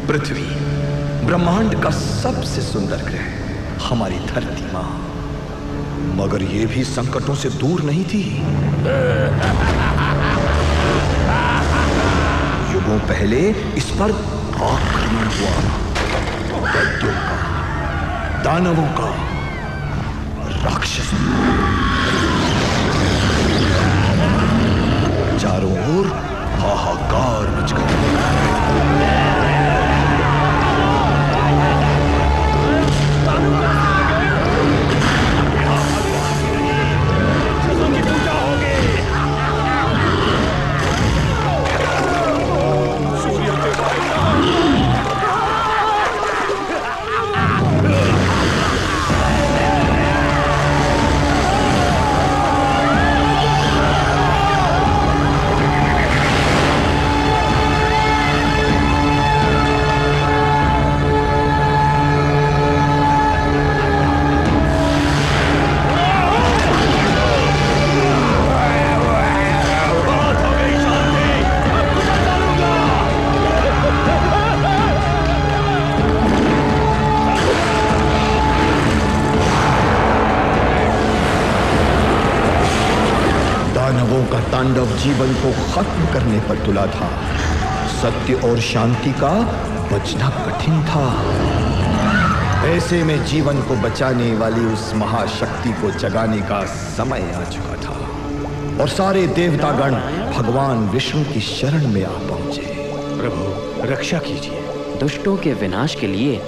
पृथ्वी ब्रह्मांड का सबसे सुंदर ग्रह हमारी धरती मां, मगर ये भी संकटों से दूर नहीं थी। युगों पहले इस पर आक्रमण हुआ, दैत्यों का, दानवों का, राक्षसों का। चारों ओर हाहाकार मच गया। तांडव जीवन को खत्म करने पर तुला था। सत्य और शांति का बचना कठिन था। ऐसे में जीवन को बचाने वाली उस महाशक्ति को जगाने का समय आ चुका था और सारे देवतागण भगवान विष्णु की शरण में आ पहुंचे। प्रभु रक्षा कीजिए। दुष्टों के विनाश के लिए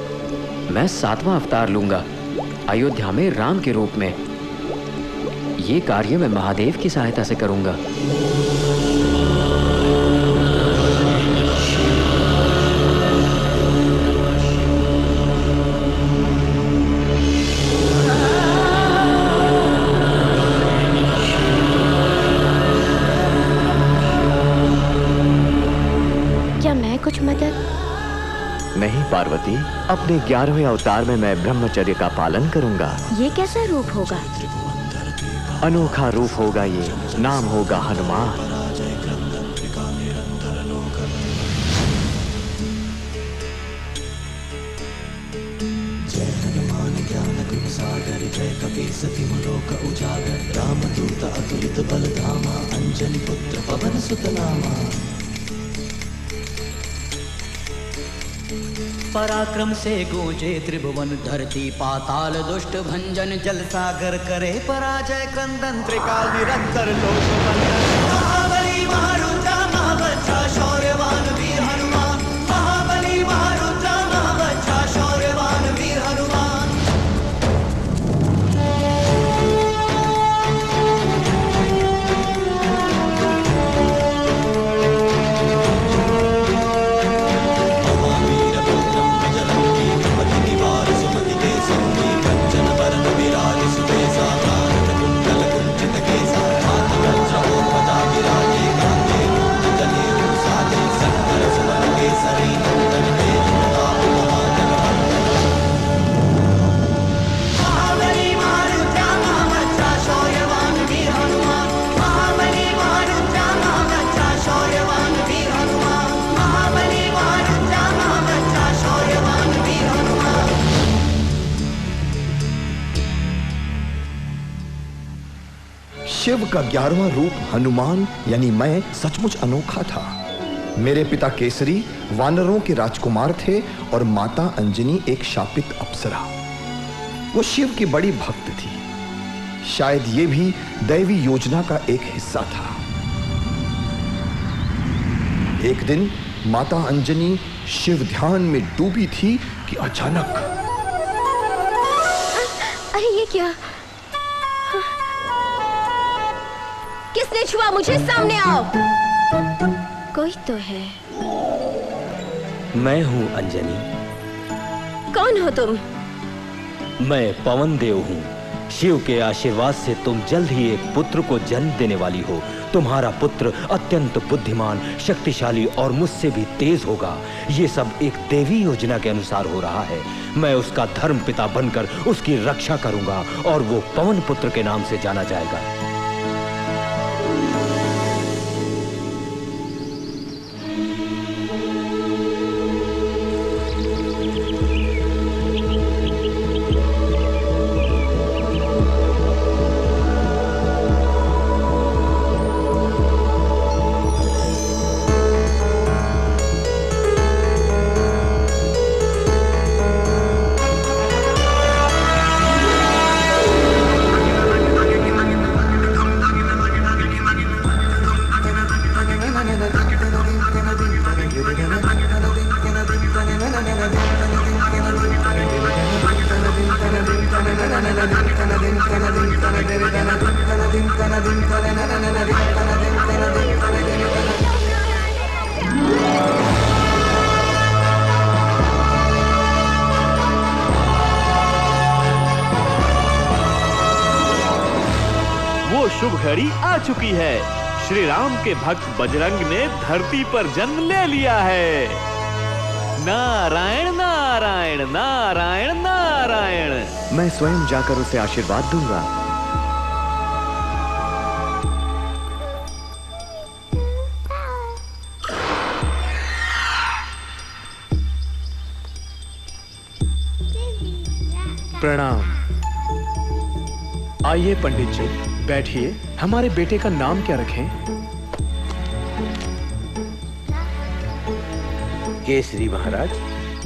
मैं 7वां अवतार लूंगा, अयोध्या में राम के रूप में। ये कार्य मैं महादेव की सहायता से करूंगा। क्या मैं कुछ मदद? नहीं पार्वती, अपने 11वें अवतार में मैं ब्रह्मचर्य का पालन करूंगा। ये कैसा रूप होगा? अनोखा रूप होगा ये, नाम होगा हनुमान। जय हनुमान ज्ञान गुण सागर, जय कपीस तिहुँ लोक उजागर। रामदूत अतुलित बल धामा, अंजनी पुत्र पवन सुत नामा। पराक्रम से गूंजे त्रिभुवन, धरती पाताल दुष्ट भंजन। जल सागर करे पराजय, क्रंदन त्रिकाल निरंतर लोक बंधन। महाबली महारुद्र महाबच्छा, शौर्यवान वीर हनुमान। महाबली महारुद्र महाबच्छा, शौर्यवान वीर हनुमान। शिव का 11वां रूप हनुमान यानी मैं सचमुच अनोखा था। मेरे पिता केसरी वानरों के राजकुमार थे और माता अंजनी एक शापित अप्सरा। वो शिव की बड़ी भक्त थी। शायद ये भी दैवी योजना का एक हिस्सा था। एक दिन माता अंजनी शिव ध्यान में डूबी थी कि अचानक अरे ये क्या? किसने छुआ मुझे? सामने आओ। कोई तो है। मैं हूं अंजनी। कौन हो तुम? मैं पवन देव हूं। शिव के आशीर्वाद से तुम जल्द ही एक पुत्र को जन्म देने वाली हो। तुम्हारा पुत्र अत्यंत बुद्धिमान, शक्तिशाली और मुझसे भी तेज होगा। ये सब एक देवी योजना के अनुसार हो रहा है। मैं उसका धर्म पिता बनकर उसकी रक्षा करूंगा और वो पवन पुत्र के नाम से जाना जाएगा। शुभ घड़ी आ चुकी है। श्री राम के भक्त बजरंग ने धरती पर जन्म ले लिया है। नारायण नारायण नारायण नारायण। मैं स्वयं जाकर उसे आशीर्वाद दूंगा। प्रणाम। आइए पंडित जी, बैठिए। हमारे बेटे का नाम क्या रखें? केसरी महाराज,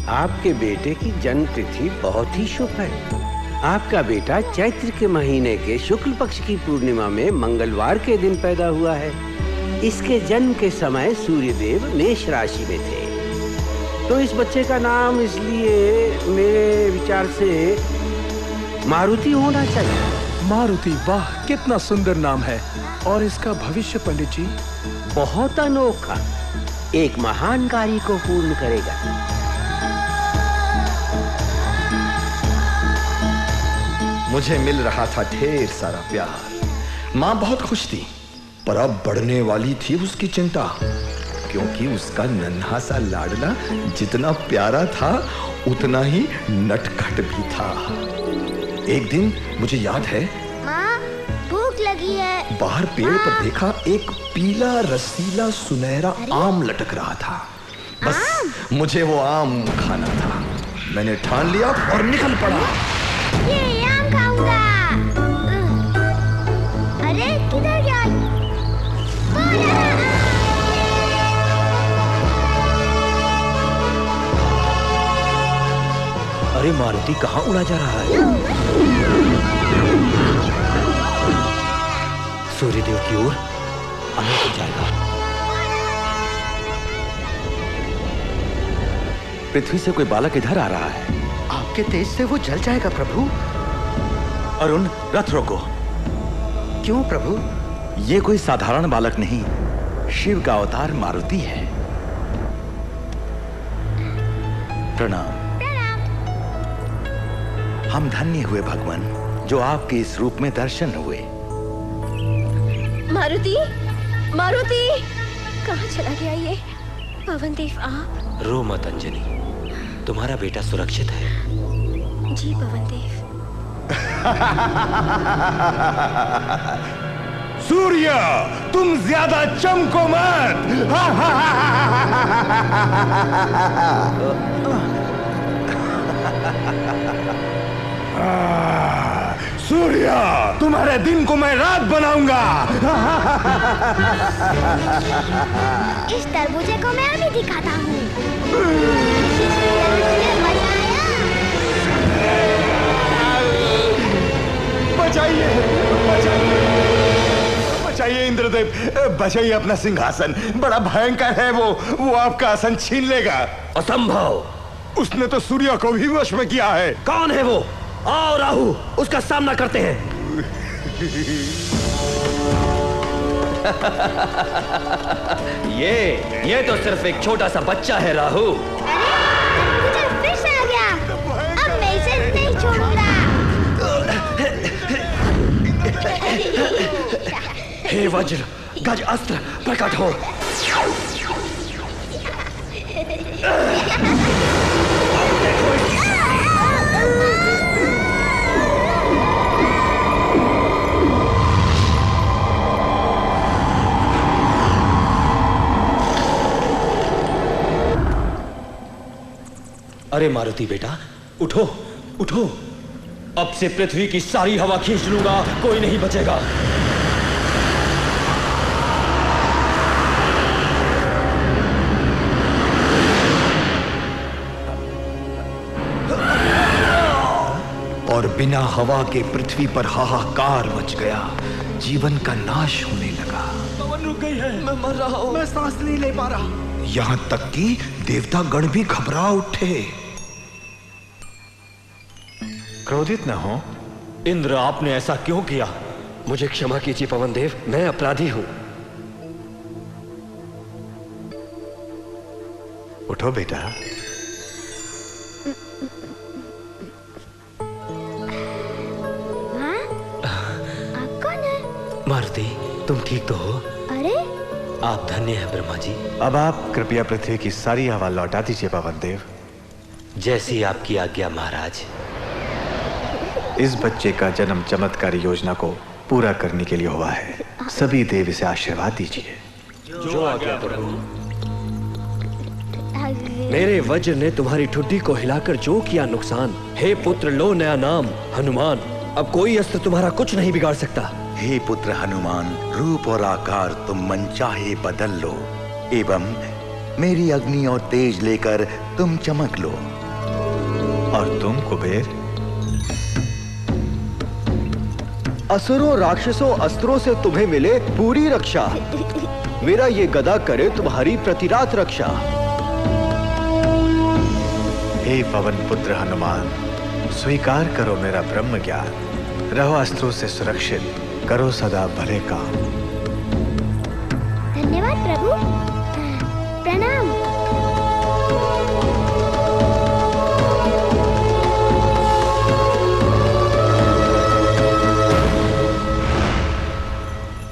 आपके बेटे की जन्म तिथि बहुत ही शुभ है। आपका बेटा चैत्र के महीने के शुक्ल पक्ष की पूर्णिमा में मंगलवार के दिन पैदा हुआ है। इसके जन्म के समय सूर्यदेव मेष राशि में थे, तो इस बच्चे का नाम इसलिए मेरे विचार से मारुति होना चाहिए। मारुति, वाह कितना सुंदर नाम है। और इसका भविष्य पंडित जी? बहुत अनोखा, एक महान कार्य को पूर्ण करेगा। मुझे मिल रहा था ढेर सारा प्यार। माँ बहुत खुश थी, पर अब बढ़ने वाली थी उसकी चिंता, क्योंकि उसका नन्हा सा लाडला जितना प्यारा था उतना ही नटखट भी था। एक दिन मुझे याद है, माँ भूख लगी है। बाहर पेड़ पर देखा एक पीला रसीला सुनहरा आम लटक रहा था। बस मुझे वो आम खाना था। मैंने ठान लिया और निकल पड़ा। ये आम खाऊंगा। अरे किधर गया? अरे मारुति कहाँ उड़ा जा रहा है? सूर्यदेव की ओर अनंत हो जाएगा। पृथ्वी से कोई बालक इधर आ रहा है। आपके तेज से वो जल जाएगा प्रभु। अरुण, रथ रोको। क्यों प्रभु? ये कोई साधारण बालक नहीं, शिव का अवतार मारुति है। प्रणाम। हम धन्य हुए भगवान, जो आपके इस रूप में दर्शन हुए। मारुति, मारुति, कहाँ चला गया ये? पवनदेव आप? रो मत अंजलि, तुम्हारा बेटा सुरक्षित है। जी पवनदेव। सूर्य, तुम ज्यादा चमको मत। सूर्य, तुम्हारे दिन को मैं रात बनाऊंगा। इस तरबूजे को मैं अभी दिखाता हूँ। बचाइए, बचाइए, बचाइए इंद्रदेव, बचाइए अपना सिंहासन। बड़ा भयंकर है वो आपका आसन छीन लेगा। असंभव। उसने तो सूर्य को भी वश में किया है। कौन है वो? आओ राहु, उसका सामना करते हैं। ये तो सिर्फ एक छोटा सा बच्चा है राहु। मुझे फिर से आ गया। अब मैं इसे नहीं छोड़ूंगा। हे वज्र, गज अस्त्र प्रकट हो। अरे मारुति बेटा, उठो उठो। अब से पृथ्वी की सारी हवा खींच लूंगा, कोई नहीं बचेगा। और बिना हवा के पृथ्वी पर हाहाकार मच गया। जीवन का नाश होने लगा। पवन रुक गई है। मैं मर रहा हूं। मैं सांस नहीं ले पा रहा। यहाँ तक कि देवता गण भी घबरा उठे। क्रोधित न हो। इंद्र, आपने ऐसा क्यों किया? मुझे क्षमा कीजिए पवनदेव, मैं अपराधी हूं। उठो बेटा। मारुति, तुम ठीक तो हो? अरे आप धन्य हैं ब्रह्मा जी। अब आप कृपया पृथ्वी की सारी हवा लौटा दीजिए पवन देव। जैसी आपकी आज्ञा महाराज। इस बच्चे का जन्म चमत्कारी योजना को पूरा करने के लिए हुआ है। सभी देव इसे आशीर्वाद दीजिए। जो आज्ञा प्रभु। मेरे वज्र ने तुम्हारी ठुड्डी को हिलाकर जो किया नुकसान, हे पुत्र लो नया नाम हनुमान। अब कोई अस्त्र तुम्हारा कुछ नहीं बिगाड़ सकता। हे पुत्र हनुमान, रूप और आकार तुम मनचाहे बदल लो एवं मेरी अग्नि और तेज लेकर तुम चमक लो। और तुम कुबेर? असुरों राक्षसों अस्त्रों से तुम्हें मिले पूरी रक्षा। मेरा ये गदा करे तुम्हारी प्रतिरात रक्षा। हे पवन पुत्र हनुमान, स्वीकार करो मेरा ब्रह्म ज्ञान। रहो अस्त्रों से सुरक्षित, करो सदा भले काम। धन्यवाद प्रभु, प्रणाम।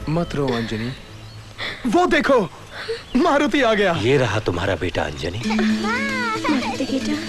मत रो अंजनी, वो देखो मारुति आ गया। ये रहा तुम्हारा बेटा अंजनी। मारुति बेटा।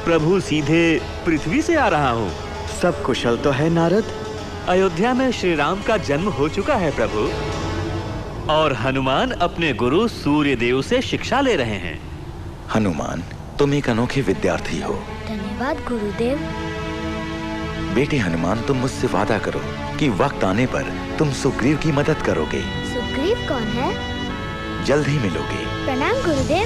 प्रभु सीधे पृथ्वी से आ रहा हूँ। सब कुशल तो है नारद? अयोध्या में श्री राम का जन्म हो चुका है प्रभु, और हनुमान अपने गुरु सूर्य देव से शिक्षा ले रहे हैं। हनुमान, तुम एक अनोखे विद्यार्थी हो। धन्यवाद गुरुदेव। बेटे हनुमान, तुम मुझसे वादा करो कि वक्त आने पर तुम सुग्रीव की मदद करोगे। सुग्रीव कौन है? जल्द ही मिलोगे। प्रणाम गुरुदेव।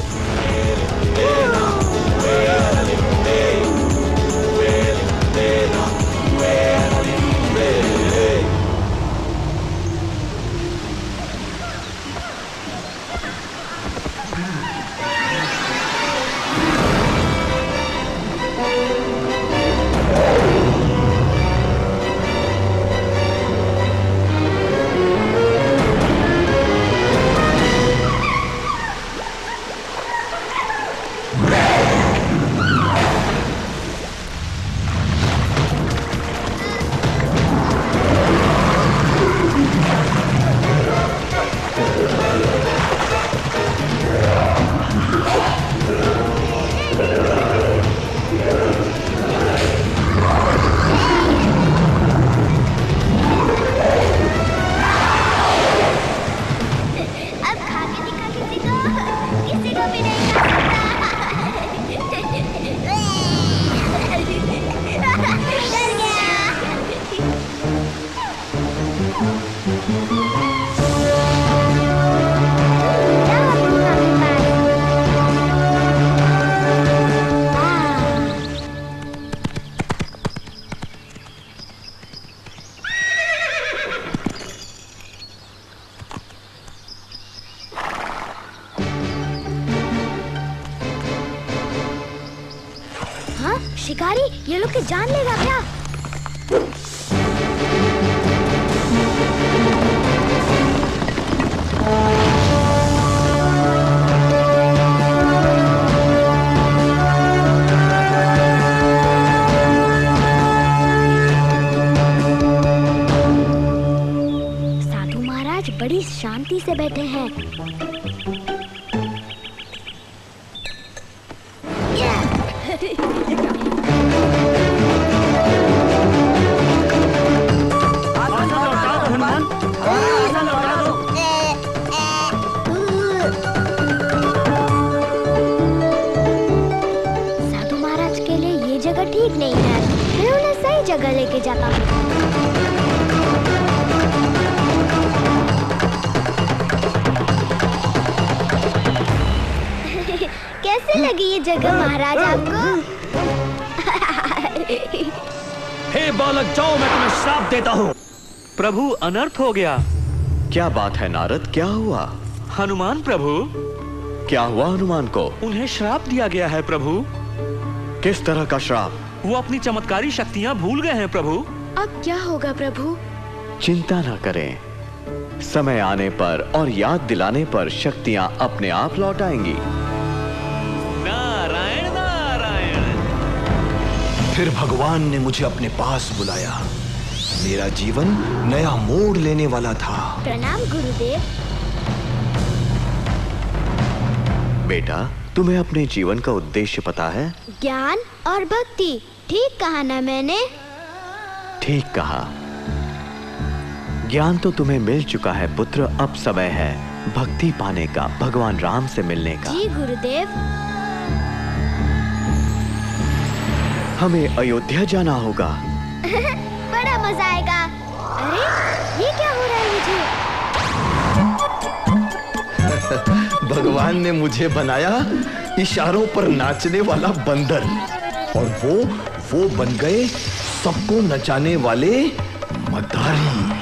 शिकारी ये लोग की जान लेगा क्या? साधु महाराज बड़ी शांति से बैठे हैं। साधु महाराज के लिए ये जगह ठीक नहीं है, मैं उन्हें सही जगह लेके जाता हूँ। कैसे लगी ये जगह महाराज आपको? हे बालक, जाओ, मैं तुम्हें श्राप देता हूँ। प्रभु, अनर्थ हो गया। क्या बात है नारद, क्या हुआ? हनुमान प्रभु। क्या हुआ हनुमान को? उन्हें श्राप दिया गया है प्रभु। किस तरह का श्राप? वो अपनी चमत्कारी शक्तियाँ भूल गए हैं प्रभु। अब क्या होगा प्रभु? चिंता न करें, समय आने पर और याद दिलाने पर शक्तियाँ अपने आप लौट आएंगी। नारायण नारायण। फिर भगवान ने मुझे अपने पास बुलाया। मेरा जीवन नया मोड़ लेने वाला था। प्रणाम गुरुदेव। बेटा, तुम्हें अपने जीवन का उद्देश्य पता है? ज्ञान और भक्ति। ठीक कहा ना मैंने? ठीक कहा। ज्ञान तो तुम्हें मिल चुका है पुत्र, अब समय है भक्ति पाने का, भगवान राम से मिलने का। जी गुरुदेव। हमें अयोध्या जाना होगा। बड़ा मजा आएगा। अरे ये क्या हो रहा है मुझे? भगवान ने मुझे बनाया इशारों पर नाचने वाला बंदर, और वो बन गए सबको नचाने वाले मदारी।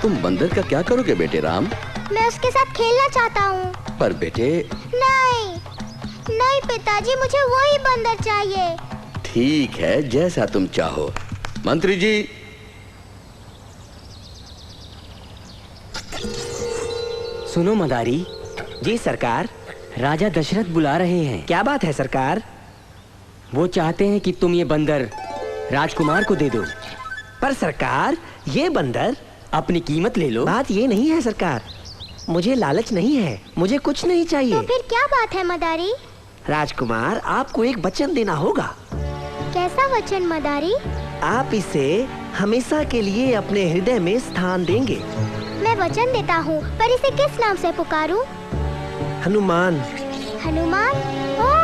तुम बंदर का क्या करोगे बेटे राम? मैं उसके साथ खेलना चाहता हूँ। पर बेटे। नहीं पिताजी, मुझे वही बंदर चाहिए। ठीक है, जैसा तुम चाहो। मंत्री जी। सुनो मदारी जी। सरकार, राजा दशरथ बुला रहे हैं। क्या बात है सरकार? वो चाहते हैं कि तुम ये बंदर राजकुमार को दे दो। पर सरकार, ये बंदर अपनी कीमत ले लो। बात ये नहीं है सरकार, मुझे लालच नहीं है, मुझे कुछ नहीं चाहिए। तो फिर क्या बात है मदारी? राजकुमार, आपको एक वचन देना होगा। कैसा वचन मदारी? आप इसे हमेशा के लिए अपने हृदय में स्थान देंगे। मैं वचन देता हूँ, पर इसे किस नाम से पुकारूं? हनुमान। हनुमान? ओह!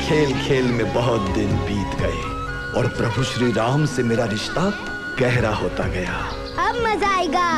खेल खेल में बहुत दिन बीत गए और प्रभु श्री राम से मेरा रिश्ता गहरा होता गया। अब मजा आएगा।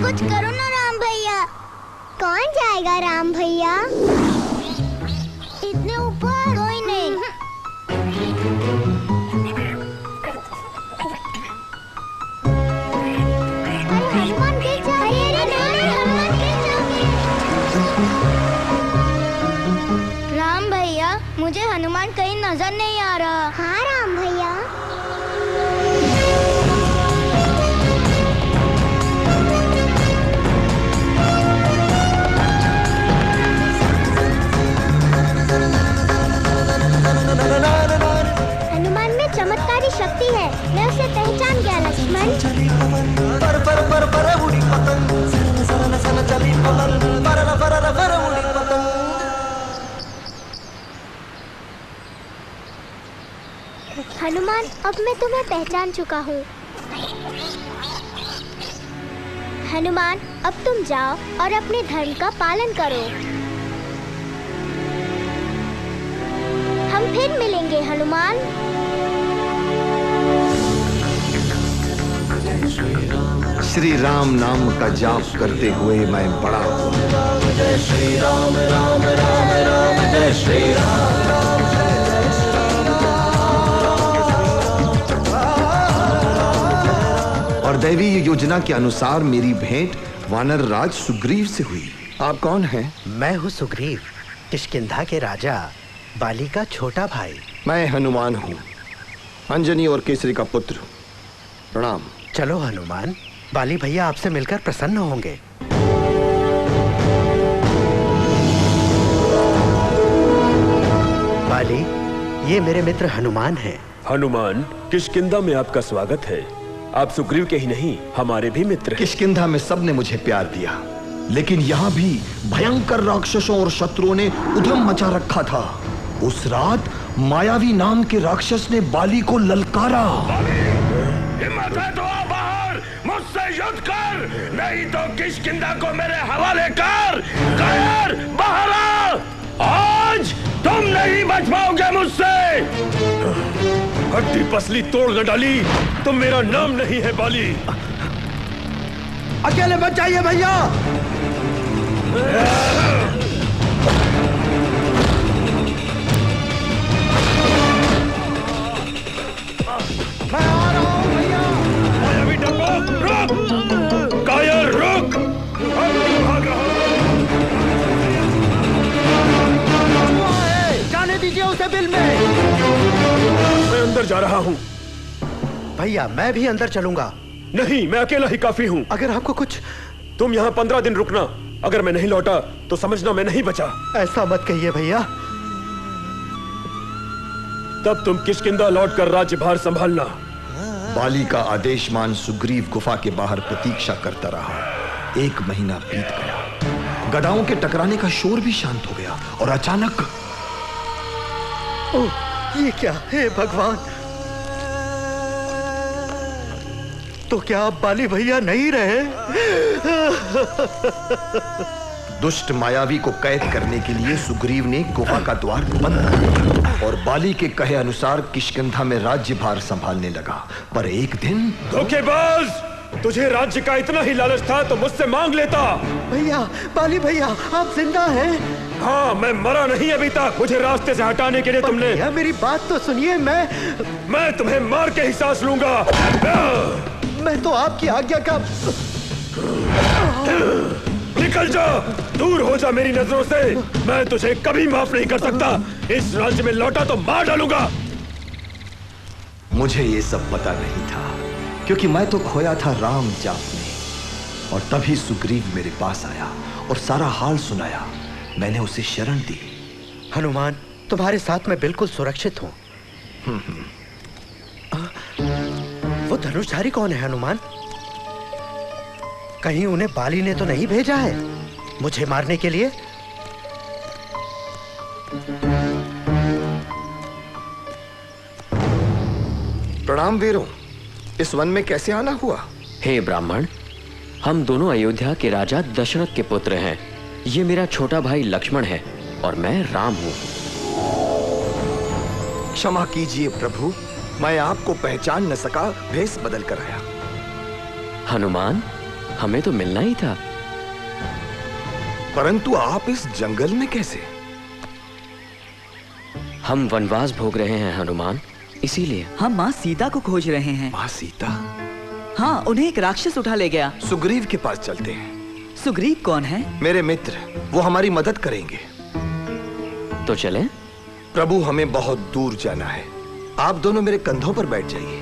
कुछ करो ना राम भैया। कौन जाएगा राम भैया? इतने ऊपर कोई नहीं। अरे हनुमान गिर जाएंगे। अरे हनुमान गिर जाएंगे। राम भैया, मुझे हनुमान कहीं नजर नहीं आ रहा। हाँ राम भैया। हनुमान में चमत्कारी शक्ति है, मैं उसे पहचान गया लक्ष्मण। पर पर पर पर उड़ी पतंग, सन सन सन चली पतंग, पर पर पर उड़ी पतंग। हनुमान, अब मैं तुम्हें पहचान चुका हूँ। हनुमान, अब तुम जाओ और अपने धर्म का पालन करो। हम फिर मिलेंगे हनुमान। श्री राम नाम का जाप करते हुए मैं बड़ा हुआ। जय श्री राम राम राम राम जय श्री राम। और दैवी योजना के अनुसार मेरी भेंट वानर राज सुग्रीव से हुई। आप कौन हैं? मैं हूँ सुग्रीव, किष्किंधा के राजा, बाली का छोटा भाई। मैं हनुमान हूँ, अंजनी और केसरी का पुत्र। प्रणाम। चलो हनुमान, बाली भैया आपसे मिलकर प्रसन्न होंगे। बाली, ये मेरे मित्र हनुमान हैं। हनुमान, किष्किंधा में आपका स्वागत है। आप सुग्रीव के ही नहीं, हमारे भी मित्र हैं। किष्किंधा में सबने मुझे प्यार दिया, लेकिन यहाँ भी भयंकर राक्षसों और शत्रुओं ने उधम मचा रखा था। उस रात मायावी नाम के राक्षस ने बाली को ललकारा। हिम्मत है तो आ बाहर, मुझसे युद्ध कर, नहीं तो किष्किंधा को मेरे हवाले कर। कायर, बाहर आ, आज तुम नहीं बच पाओगे मुझसे। हड्डी पसली तोड़ न डाली तो मेरा नाम नहीं है बाली। अकेले मत जाइए भैया। मैं आ रहा हूं भैया। मायावी डब्बा, रुक। कायर, रुक। भाग रहा है, जाने दीजिए उसे बिल में। मैं अंदर जा रहा हूँ। भैया, मैं भी अंदर चलूंगा। नहीं, मैं अकेला ही काफी हूँ। अगर आपको कुछ, तुम यहाँ 15 दिन रुकना। अगर मैं नहीं लौटा तो समझना मैं नहीं बचा। ऐसा मत कहिए भैया। तब तुम किष्किंधा लौटकर राज्यभार संभालना। बाली का आदेश मान सुग्रीव गुफा के बाहर प्रतीक्षा करता रहा। 1 महीना बीत गया, गदाओं के टकराने का शोर भी शांत हो गया और अचानक ओह, ये क्या है भगवान? तो क्या आप बाली भैया नहीं रहे? दुष्ट मायावी को कैद करने के लिए सुग्रीव ने गुफा का द्वार बंद कर दिया और बाली के कहे अनुसार किष्किंधा में राज्यभार संभालने लगा। पर एक दिन धोखेबाज, तुझे राज्य का इतना ही लालच था तो मुझसे मांग लेता। भैया, बाली भैया, आप जिंदा हैं? हाँ, मैं मरा नहीं अभी तक। मुझे रास्ते से हटाने के लिए तुमने। भैया, मेरी बात तो सुनिए। मैं तुम्हें मार के ही सांस लूंगा। मैं तो आपकी आज्ञा का। निकल जा, दूर हो जा मेरी नजरों से। मैं तुझे कभी माफ नहीं कर सकता। इस राज्य में लौटा तो मार डालूंगा। मुझे ये सब पता नहीं था, क्योंकि मैं तो खोया था राम जाप में। और तभी सुग्रीव मेरे पास आया और सारा हाल सुनाया। मैंने उसे शरण दी। हनुमान, तुम्हारे साथ मैं बिल्कुल सुरक्षित हूँ। वो धनुषधारी कौन है हनुमान? कहीं उन्हें बाली ने तो नहीं भेजा है मुझे मारने के लिए? प्रणाम वीरों, इस वन में कैसे आना हुआ? हे ब्राह्मण, हम दोनों अयोध्या के राजा दशरथ के पुत्र हैं। ये मेरा छोटा भाई लक्ष्मण है और मैं राम हूँ। क्षमा कीजिए प्रभु, मैं आपको पहचान न सका, भेष बदल कर आया। हनुमान, हमें तो मिलना ही था। परंतु आप इस जंगल में कैसे? हम वनवास भोग रहे हैं हनुमान, इसीलिए। हम माँ सीता को खोज रहे हैं। माँ सीता? हाँ, उन्हें एक राक्षस उठा ले गया। सुग्रीव के पास चलते हैं। सुग्रीव कौन है? मेरे मित्र, वो हमारी मदद करेंगे। तो चलें? प्रभु, हमें बहुत दूर जाना है। आप दोनों मेरे कंधों पर बैठ जाइए।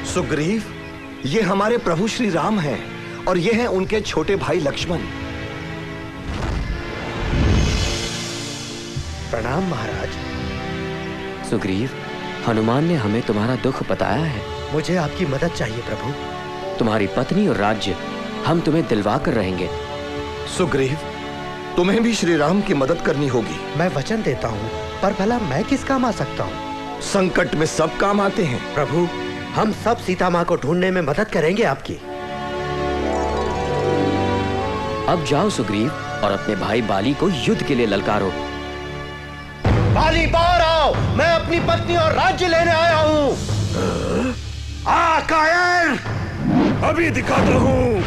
सुग्रीव, ये हमारे प्रभु श्री राम हैं और ये हैं उनके छोटे भाई लक्ष्मण। प्रणाम महाराज। सुग्रीव, हनुमान ने हमें तुम्हारा दुख बताया है। मुझे आपकी मदद चाहिए प्रभु। तुम्हारी पत्नी और राज्य हम तुम्हें दिलवा कर रहेंगे। सुग्रीव, तुम्हें भी श्री राम की मदद करनी होगी। मैं वचन देता हूँ, पर भला मैं किस काम आ सकता हूँ? संकट में सब काम आते हैं। प्रभु, हम सब सीता माँ को ढूंढने में मदद करेंगे आपकी। अब जाओ सुग्रीव और अपने भाई बाली को युद्ध के लिए ललकारो। बाली, बाहर आओ, मैं अपनी पत्नी और राज्य लेने आया हूँ। कायर, अभी दिखाता हूँ।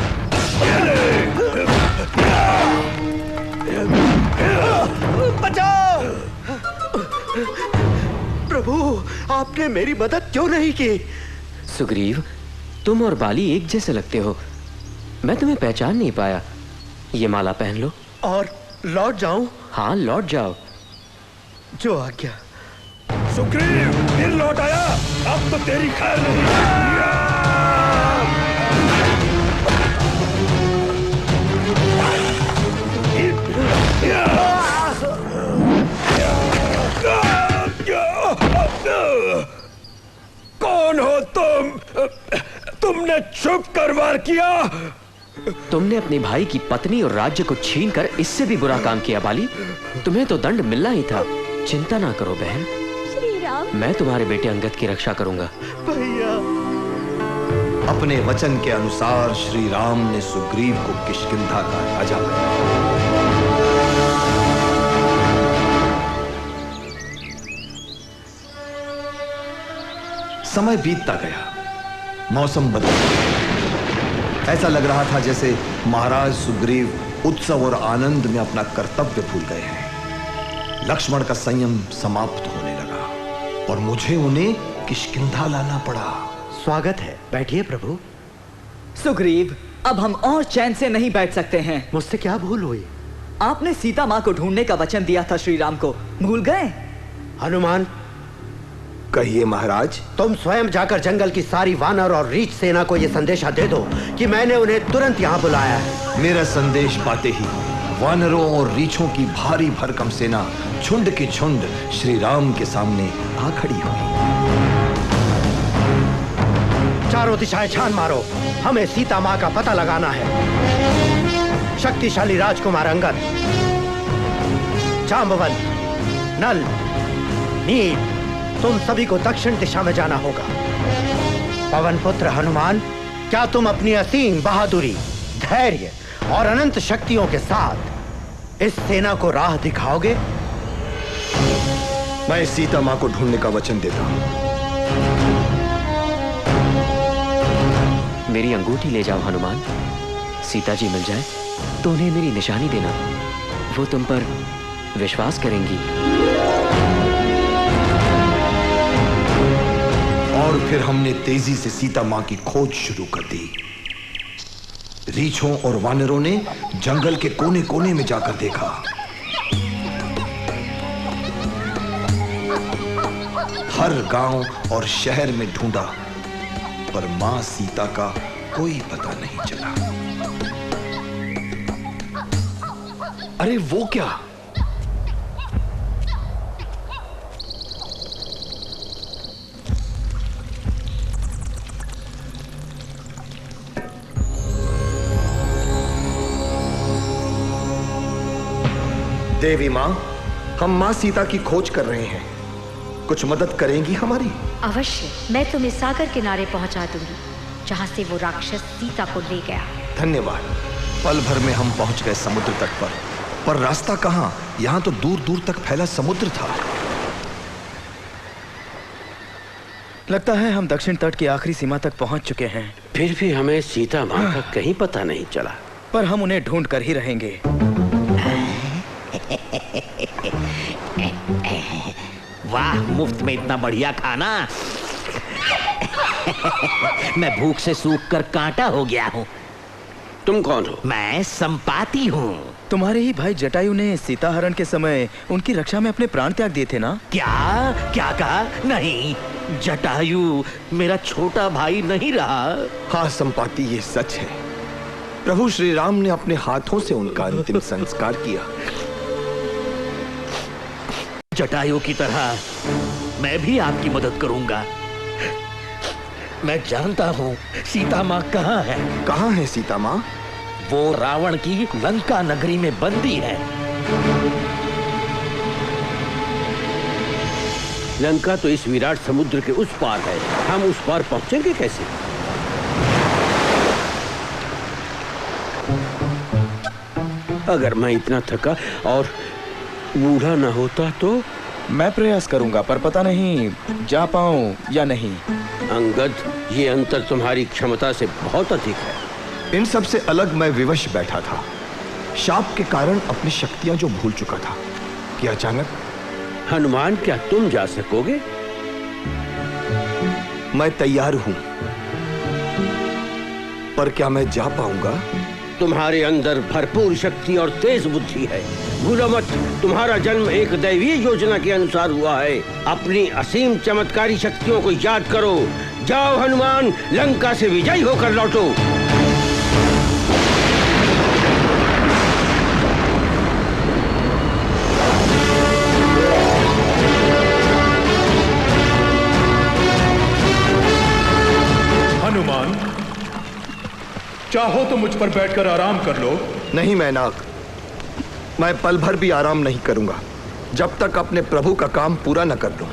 बचाओ! प्रभु, आपने मेरी मदद क्यों नहीं की? सुग्रीव, तुम और बाली एक जैसे लगते हो। मैं तुम्हें पहचान नहीं पाया। ये माला पहन लो। और लौट जाऊं? हाँ, लौट जाओ। जो आज्ञा। सुग्रीव, फिर लौट आया। अब तो तेरी खैर नहीं। कौन हो तुम? तुमने छुप कर वार किया। तुमने अपने भाई की पत्नी और राज्य को छीनकर इससे भी बुरा काम किया बाली। तुम्हें तो दंड मिलना ही था। चिंता ना करो बहन, श्री राम। मैं तुम्हारे बेटे अंगद की रक्षा करूंगा। भैया। अपने वचन के अनुसार श्री राम ने सुग्रीव को किष्किंधा का राजा बनाया। समय बीतता गया, मौसम बदल गया। ऐसा लग रहा था जैसे महाराज सुग्रीव उत्सव और आनंद में अपना कर्तव्य भूल गए हैं। लक्ष्मण का संयम समाप्त होने लगा और मुझे उन्हें किष्किंधा लाना पड़ा। स्वागत है, बैठिए प्रभु। सुग्रीव, अब हम और चैन से नहीं बैठ सकते हैं। मुझसे क्या भूल हुई? आपने सीता माँ को ढूंढने का वचन दिया था श्री राम को, भूल गए? हनुमान, कहिए महाराज। तुम स्वयं जाकर जंगल की सारी वानर और रीछ सेना को यह संदेशा दे दो कि मैंने उन्हें तुरंत यहाँ बुलाया है। मेरा संदेश पाते ही वानरों और रीछों की भारी भरकम सेना झुंड की झुंड श्री राम के सामने आ खड़ी हुई। चारों दिशाएं छान मारो, हमें सीता माँ का पता लगाना है। शक्तिशाली राजकुमार अंगद, जांबवंत, नल, नील, तुम सभी को दक्षिण दिशा में जाना होगा। पवन पुत्र हनुमान, क्या तुम अपनी असीम बहादुरी, धैर्य और अनंत शक्तियों के साथ इस सेना को राह दिखाओगे? मैं सीता माँ को ढूंढने का वचन देता हूँ। मेरी अंगूठी ले जाओ हनुमान। सीता जी मिल जाए तो उन्हें मेरी निशानी देना, वो तुम पर विश्वास करेंगी। और फिर हमने तेजी से सीता मां की खोज शुरू कर दी। रीछों और वानरों ने जंगल के कोने कोने में जाकर देखा। हर गांव और शहर में ढूंढा, पर मां सीता का कोई पता नहीं चला। अरे वो क्या? देवी मां, हम मां सीता की खोज कर रहे हैं, कुछ मदद करेंगी हमारी? अवश्य, मैं तुम्हें सागर किनारे पहुंचा दूंगी, जहां से वो राक्षस सीता को ले गया। धन्यवाद। पल भर में हम पहुंच गए समुद्र तट पर रास्ता कहां? यहां तो दूर दूर तक फैला समुद्र था। लगता है हम दक्षिण तट की आखिरी सीमा तक पहुंच चुके हैं। फिर भी हमें सीता माँ का कहीं पता नहीं चला। पर हम उन्हें ढूंढ कर ही रहेंगे। वाह, मुफ्त में इतना बढ़िया खाना। मैं भूख से सूख कर कांटा हो गया हूँ। तुम कौन हो? मैं संपाति हूँ। तुम्हारे ही भाई जटायु ने सीता हरण के समय उनकी रक्षा में अपने प्राण त्याग दिए थे ना? क्या कहा? नहीं, जटायु मेरा छोटा भाई नहीं रहा। हाँ संपाति, ये सच है। प्रभु श्री राम ने अपने हाथों से उनका अंतिम संस्कार किया। जटायु की तरह मैं भी आपकी मदद करूंगा। मैं जानता हूँ सीता माँ कहाँ है। कहाँ है सीता माँ? वो रावण की लंका नगरी में बंदी है। लंका तो इस विराट समुद्र के उस पार है। हम उस पार पहुंचेंगे कैसे? अगर मैं इतना थका और बूढ़ा न होता तो? मैं प्रयास करूंगा, पर पता नहीं जा पाऊं या नहीं। अंगद, ये अंतर तुम्हारी क्षमता से बहुत अधिक है। इन सब से अलग मैं विवश बैठा था। शाप के कारण अपनी शक्तियां जो भूल चुका था कि अचानक। हनुमान, क्या तुम जा सकोगे? मैं तैयार हूं, पर क्या मैं जा पाऊंगा? तुम्हारे अंदर भरपूर शक्ति और तेज बुद्धि है। भूलो मत, तुम्हारा जन्म एक दैवीय योजना के अनुसार हुआ है। अपनी असीम चमत्कारी शक्तियों को याद करो। जाओ हनुमान, लंका से विजयी होकर लौटो। हनुमान, चाहो तो मुझ पर बैठकर आराम कर लो। नहीं मैनाक, मैं पल भर भी आराम नहीं करूंगा जब तक अपने प्रभु का काम पूरा न कर लूं।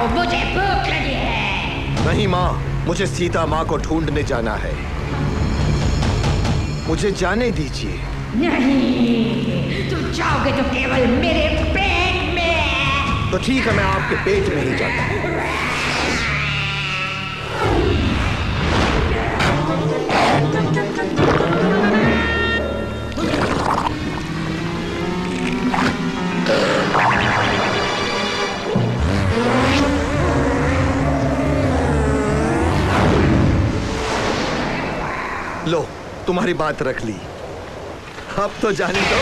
मुझे भूख लगी है। नहीं माँ, मुझे सीता माँ को ढूंढने जाना है। मुझे जाने दीजिए। नहीं, तुम जाओगे तो केवल मेरे पेट में। तो ठीक है, मैं आपके पेट में ही जाता हूँ। लो, तुम्हारी बात रख ली। अब तो जाने दो।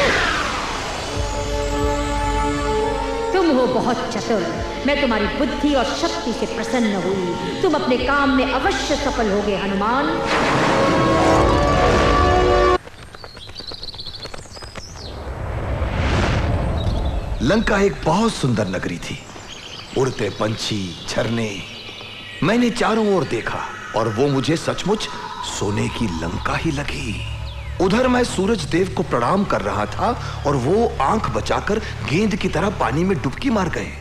तुम हो बहुत चतुर। मैं तुम्हारी बुद्धि और शक्ति से प्रसन्न हुई। तुम अपने काम में अवश्य सफल होगे हनुमान। लंका एक बहुत सुंदर नगरी थी। उड़ते पंछी, झरने, मैंने चारों ओर देखा और वो मुझे सचमुच सोने की लंका ही लगी। उधर मैं सूरज देव को प्रणाम कर रहा था और वो आंख बचाकर गेंद की तरह पानी में डुबकी मार गए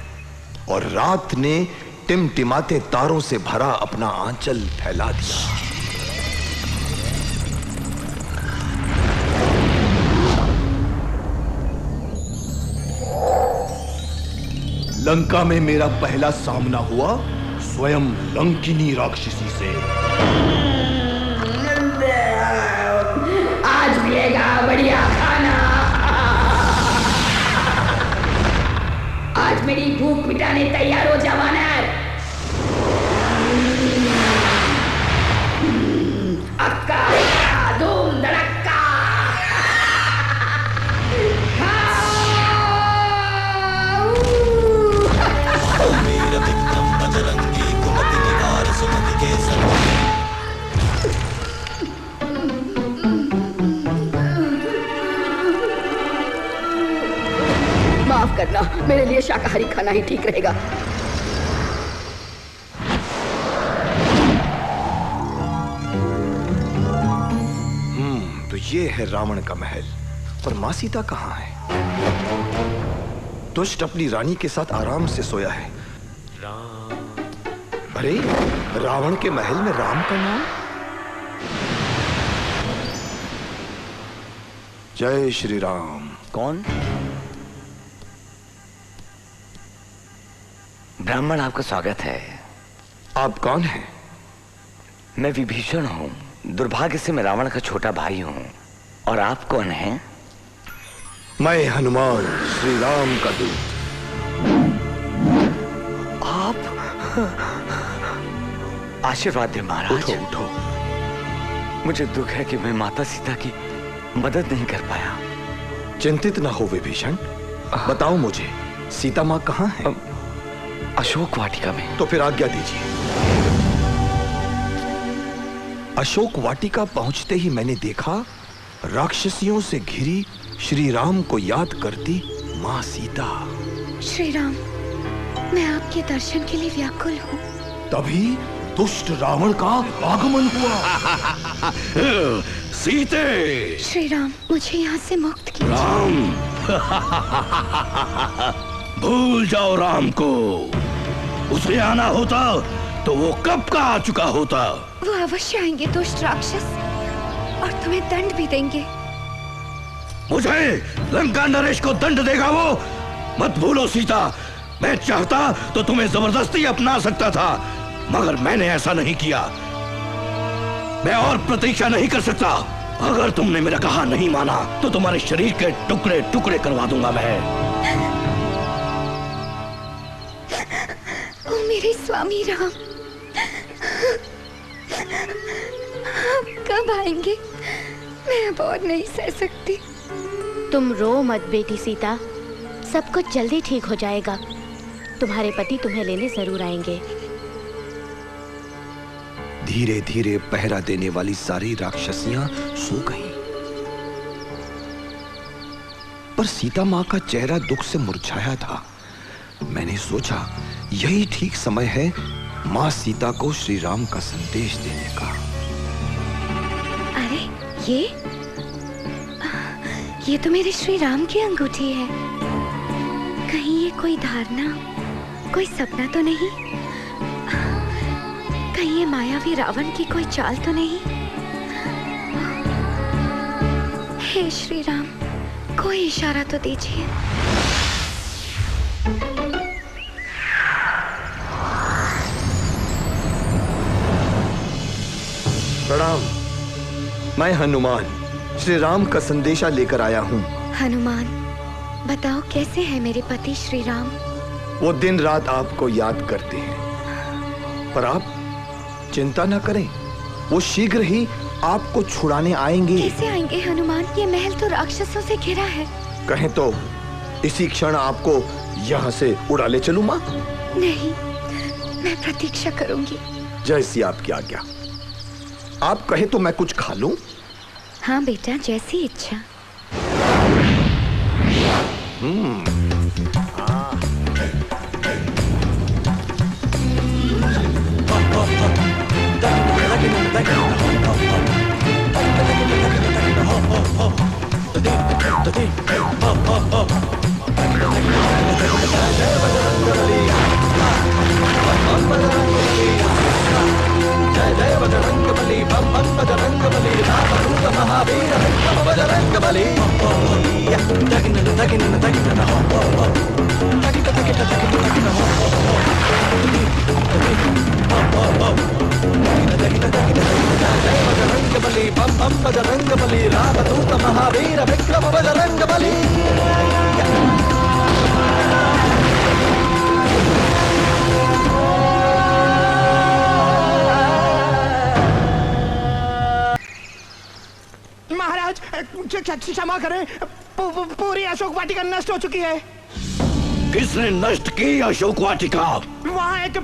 और रात ने टिमटिमाते तारों से भरा अपना आंचल फैला दिया। लंका में मेरा पहला सामना हुआ स्वयं लंकिनी राक्षसी से। आज मिलेगा बढ़िया खाना। आज मेरी भूख मिटाने तैयार हो जवानर। अक्का धूम धड़क्का। वीर विक्रम बजरंगी कुमति निवार सुमति के संगी। माफ करना, मेरे लिए शाकाहारी खाना ही ठीक रहेगा। तो ये है रावण का महल। पर माँ सीता कहाँ है? दुष्ट अपनी रानी के साथ आराम से सोया है। अरे रावण के महल में राम का नाम? जय श्री राम। कौन? ब्राह्मण, आपका स्वागत है। आप कौन हैं? मैं विभीषण हूँ। दुर्भाग्य से मैं रावण का छोटा भाई हूँ। और आप कौन हैं? मैं हनुमान, श्री राम का दूत। आप? आशीर्वाद दे महाराज। उठो उठो। मुझे दुख है कि मैं माता सीता की मदद नहीं कर पाया। चिंतित ना हो विभीषण, बताओ मुझे सीता माँ कहाँ है? अशोक वाटिका में। तो फिर आज्ञा दीजिए। अशोक वाटिका पहुंचते ही मैंने देखा राक्षसियों से घिरी श्री राम को याद करती माँ सीता। श्री राम, मैं आपके दर्शन के लिए व्याकुल हूँ। तभी दुष्ट रावण का आगमन हुआ। सीते! श्री राम, मुझे यहाँ से मुक्त कीजिए। राम! भूल जाओ राम को। उसे आना होता तो वो कब का आ चुका होता। वो अवश्य आएंगे दुष्ट राक्षस, और तुम्हें दंड भी देंगे। मुझे लंका नरेश को दंड देगा वो? मत भूलो सीता, मैं चाहता तो तुम्हें जबरदस्ती अपना सकता था, मगर मैंने ऐसा नहीं किया। मैं और प्रतीक्षा नहीं कर सकता। अगर तुमने मेरा कहा नहीं माना तो तुम्हारे शरीर के टुकड़े टुकड़े करवा दूंगा मैं। ओ मेरे स्वामी राम, आप कब आएंगे? मैं अब और नहीं सह सकती। तुम रो मत बेटी सीता, सब कुछ जल्दी ठीक हो जाएगा। तुम्हारे पति तुम्हें लेने जरूर आएंगे। धीरे धीरे पहरा देने वाली सारी राक्षसियां सो गईं। पर सीता मां का चेहरा दुख से मुरझाया था। मैंने सोचा यही ठीक समय है मां सीता को श्री राम का संदेश देने का। अरे ये तो मेरे श्री राम की अंगूठी है। कहीं ये कोई धारणा, कोई सपना तो नहीं? कहीं ये मायावी रावण की कोई चाल तो नहीं? हे श्री राम, कोई इशारा तो दीजिए। प्रणाम, मैं हनुमान श्री राम का संदेशा लेकर आया हूँ। हनुमान, बताओ कैसे है मेरे पति श्री राम? वो दिन रात आपको याद करते हैं, पर आप चिंता न करें, वो शीघ्र ही आपको छुड़ाने आएंगे। कैसे आएंगे हनुमान? ये महल तो राक्षसों से घिरा है। कहें तो इसी क्षण आपको यहाँ से उड़ा ले चलूं माँ? नहीं, मैं प्रतीक्षा करूंगी। जैसी आपकी आज्ञा। आप कहे तो मैं कुछ खा लूं? हाँ बेटा, जैसी इच्छा। जय जय बजरंग बली, बम बम बजरंग बली, रामदूत महावीर विक्रम बजरंग बली। दगिन दगिन दगिन हो हो हो, दगिन दगिन दगिन दगिन हो हो हो, हो हो हो, दगिन दगिन दगिन। जय बजरंग बली, बम बम बजरंग बली, रामदूत महावीर विक्रम बजरंग बली। महाराज क्षमा करें, पूरी अशोक वाटिका नष्ट हो चुकी है। किसने नष्ट की अशोक वाटिका? वहाँ एक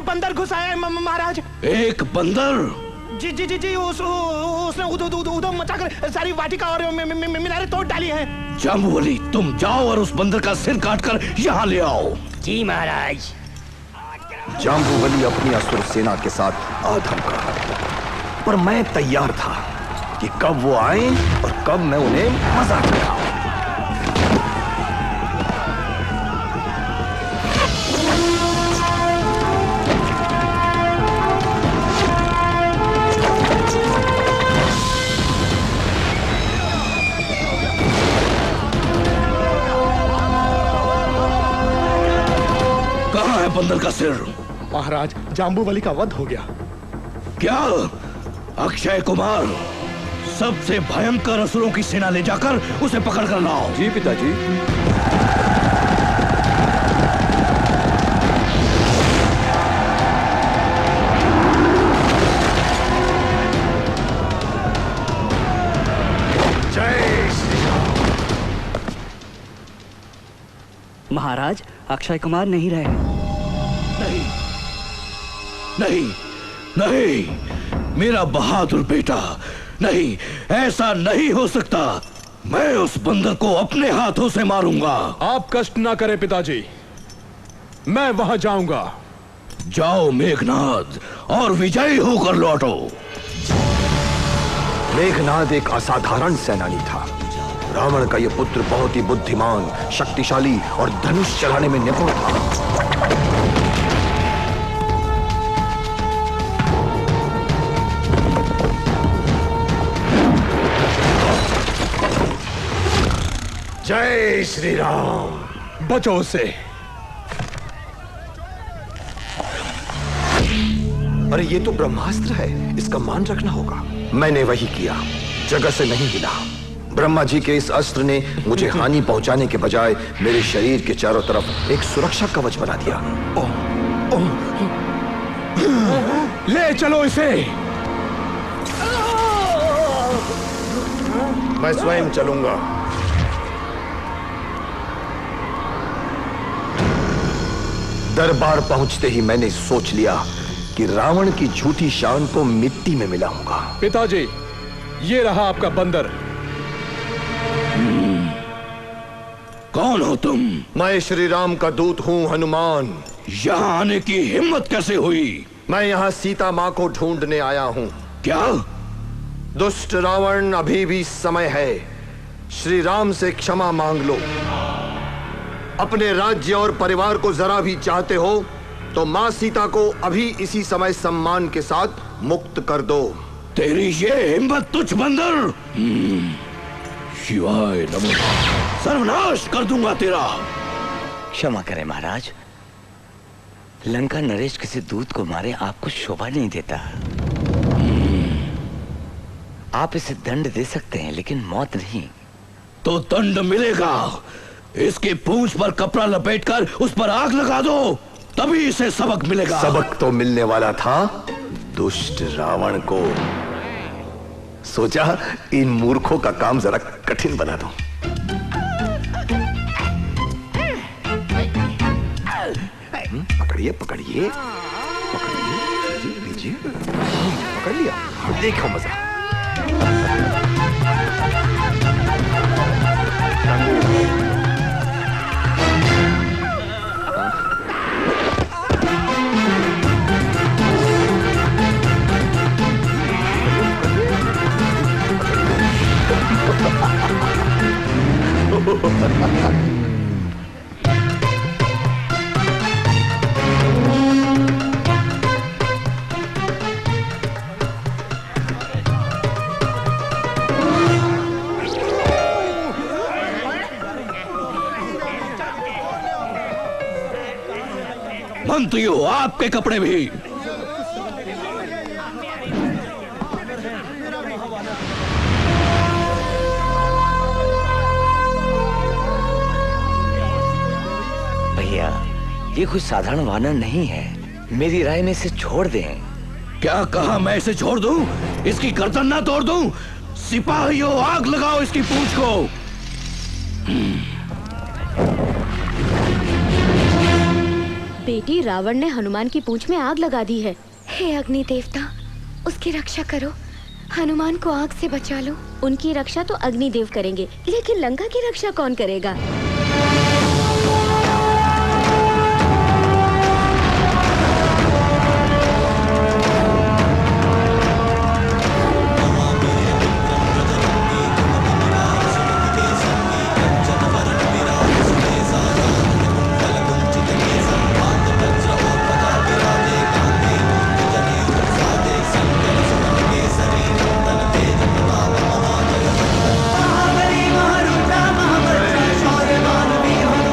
बंदर घुस आया है महाराज। एक बंदर? जी जी जी जी, उसने उधम मचाकर सारी वाटिका और मीनारें तोड़ डाली हैं। जाम्बुवली, तुम जाओ और उस बंदर का सिर काटकर यहाँ ले आओ। जी महाराज। जाम्बुवली अपनी असुर सेना के साथ आ धमका, पर मैं तैयार था कि कब वो आए और कब मैं उन्हें मजा दिखाऊं। बंदर का सिर? महाराज, जाम्बूवली का वध हो गया। क्या? अक्षय कुमार, सबसे भयंकर असुरों की सेना ले जाकर उसे पकड़ कर लाओ। जी पिताजी। महाराज, अक्षय कुमार नहीं रहे। नहीं, नहीं, नहीं, मेरा बहादुर बेटा, नहीं, ऐसा नहीं हो सकता। मैं उस बंदर को अपने हाथों से मारूंगा। आप कष्ट ना करें पिताजी, मैं वहां जाऊंगा। जाओ मेघनाद, और विजयी होकर लौटो। मेघनाद एक असाधारण सेनानी था। रावण का यह पुत्र बहुत ही बुद्धिमान, शक्तिशाली और धनुष चलाने में निपुण था। जय श्री राम। बचो उसे। अरे ये तो ब्रह्मास्त्र है, इसका मान रखना होगा। मैंने वही किया, जगह से नहीं हिला। ब्रह्मा जी के इस अस्त्र ने मुझे हानि पहुंचाने के बजाय मेरे शरीर के चारों तरफ एक सुरक्षा कवच बना दिया। ले चलो इसे। मैं स्वयं चलूंगा। दरबार पहुंचते ही मैंने सोच लिया कि रावण की झूठी शान को मिट्टी में मिलाऊंगा। पिताजी, ये रहा आपका बंदर। कौन हो तुम? मैं श्री राम का दूत हूं, हनुमान। यहाँ आने की हिम्मत कैसे हुई? मैं यहाँ सीता माँ को ढूंढने आया हूँ। क्या? दुष्ट रावण, अभी भी समय है। श्री राम से क्षमा मांग लो। अपने राज्य और परिवार को जरा भी चाहते हो तो माँ सीता को अभी इसी समय सम्मान के साथ मुक्त कर दो। तेरी ये हिम्मत, तुझ बंदर! शिवाय नमः। सर्वनाश कर दूंगा तेरा। क्षमा करें महाराज, लंका नरेश किसी दूत को मारे आपको शोभा नहीं देता। आप इसे दंड दे सकते हैं, लेकिन मौत नहीं। तो दंड मिलेगा। इसकी पूंछ पर कपड़ा लपेटकर उस पर आग लगा दो, तभी इसे सबक मिलेगा। सबक तो मिलने वाला था दुष्ट रावण को। सोचा इन मूर्खों का काम जरा कठिन बना दूं। पकड़िए पकड़िए पकड़िए, लीजिए, पकड़ लिया। देखो मजा। मंत्रियों, आपके कपड़े भी। भैया, ये कोई साधारण वानर नहीं है। मेरी राय में इसे छोड़ दें। क्या कहा? मैं इसे छोड़ दूं? इसकी गर्दन ना तोड़ दूं? सिपाहियों, आग लगाओ इसकी पूंछ को। बेटी, रावण ने हनुमान की पूंछ में आग लगा दी है। हे अग्नि देवता, उसकी रक्षा करो। हनुमान को आग से बचा लो। उनकी रक्षा तो अग्निदेव करेंगे, लेकिन लंका की रक्षा कौन करेगा? महाबली महारुद्रा महावज्र शौर्यवान वीर हनुमान।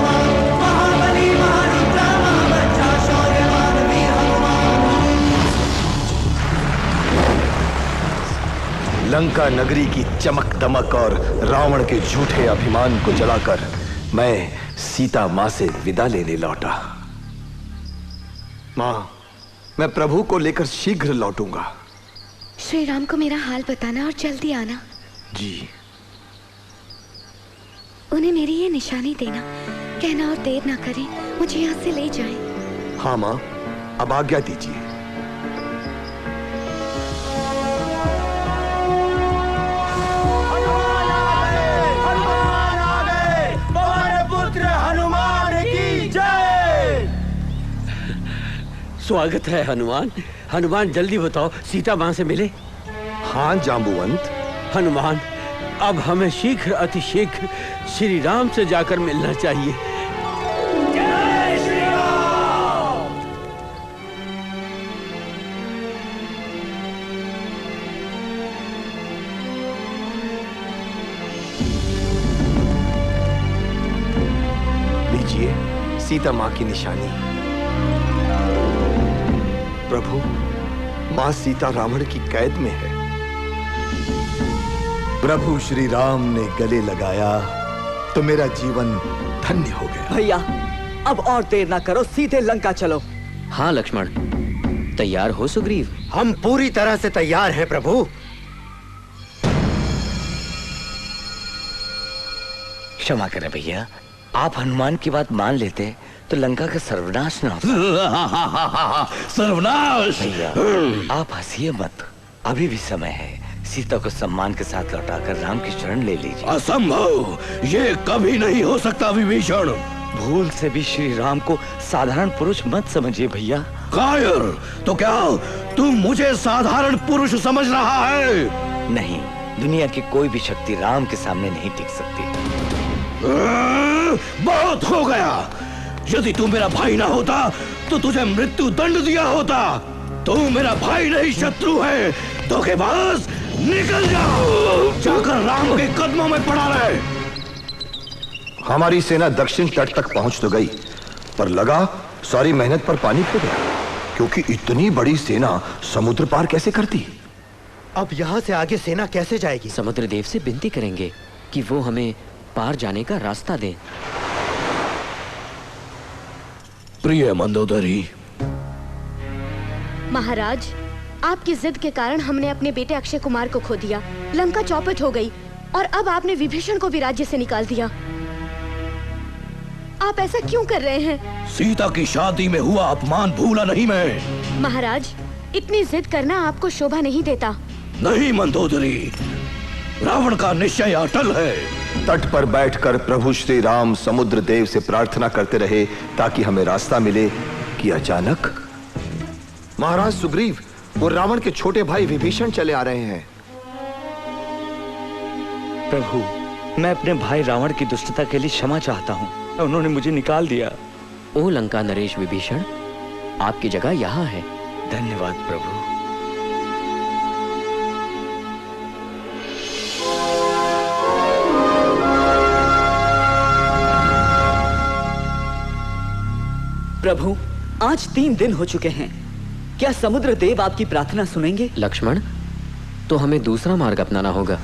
लंका नगरी की चमक दमक और रावण के झूठे अभिमान को जलाकर मैं सीता मां से विदा लेने लौटा। मां, मैं प्रभु को लेकर शीघ्र लौटूंगा। श्री राम को मेरा हाल बताना और जल्दी आना। जी। उन्हें मेरी ये निशानी देना, कहना और देर ना करें, मुझे यहाँ से ले जाएं। हाँ मां, अब आज्ञा दीजिए। स्वागत है हनुमान। हनुमान जल्दी बताओ, सीता मां से मिले? हाँ जांबुवंत। हनुमान, अब हमें शीघ्र अतिशीघ्र श्री राम से जाकर मिलना चाहिए। जय श्री राम। लीजिए सीता मां की निशानी। प्रभु, मां सीता रावण की कैद में है। प्रभु श्री राम ने गले लगाया तो मेरा जीवन धन्य हो गया। भैया, अब और देर ना करो, सीधे लंका चलो। हाँ लक्ष्मण, तैयार हो सुग्रीव? हम पूरी तरह से तैयार हैं प्रभु। क्षमा करें भैया, आप हनुमान की बात मान लेते तो लंका का सर्वनाश न होता। सर्वनाश! भैया आप हंसिए मत, अभी भी समय है। सीता को सम्मान के साथ लौटाकर राम की शरण ले लीजिए। असंभव, ये कभी नहीं हो सकता विभीषण। भूल से भी श्री राम को साधारण पुरुष मत समझिए भैया। कायर, तो क्या तुम मुझे साधारण पुरुष समझ रहा है? नहीं, दुनिया की कोई भी शक्ति राम के सामने नहीं टिक सकती। बहुत हो गया। यदि तू मेरा भाई ना होता तो तुझे मृत्यु दंड दिया होता। तू मेरा भाई नहीं, शत्रु है। धोखेबाज, निकल जाओ, जाकर राम के कदमों में पड़ा रहे। हमारी सेना दक्षिण तट तक पहुंच तो गई, पर लगा सारी मेहनत पर पानी फिर गया, क्योंकि इतनी बड़ी सेना समुद्र पार कैसे करती? अब यहाँ से आगे सेना कैसे जाएगी? समुद्र देव से विनती करेंगे कि वो हमें पार जाने का रास्ता दें। प्रिय मंदोदरी। महाराज, आपकी जिद के कारण हमने अपने बेटे अक्षय कुमार को खो दिया। लंका चौपट हो गई और अब आपने विभीषण को भी राज्य से निकाल दिया। आप ऐसा क्यों कर रहे हैं? सीता की शादी में हुआ अपमान भूला नहीं मैं। महाराज, इतनी जिद करना आपको शोभा नहीं देता। नहीं मंदोदरी, रावण का निश्चय अटल है। तट पर बैठकर प्रभु श्री राम समुद्र देव से प्रार्थना करते रहे ताकि हमें रास्ता मिले कि अचानक महाराज सुग्रीव और रावण के छोटे भाई विभीषण चले आ रहे हैं। प्रभु, मैं अपने भाई रावण की दुष्टता के लिए क्षमा चाहता हूँ। उन्होंने मुझे निकाल दिया। ओ लंका नरेश विभीषण, आपकी जगह यहाँ है। धन्यवाद प्रभु। प्रभु, आज 3 दिन हो चुके हैं। क्या समुद्र देव आपकी प्रार्थना सुनेंगे? लक्ष्मण, तो हमें दूसरा मार्ग अपनाना होगा।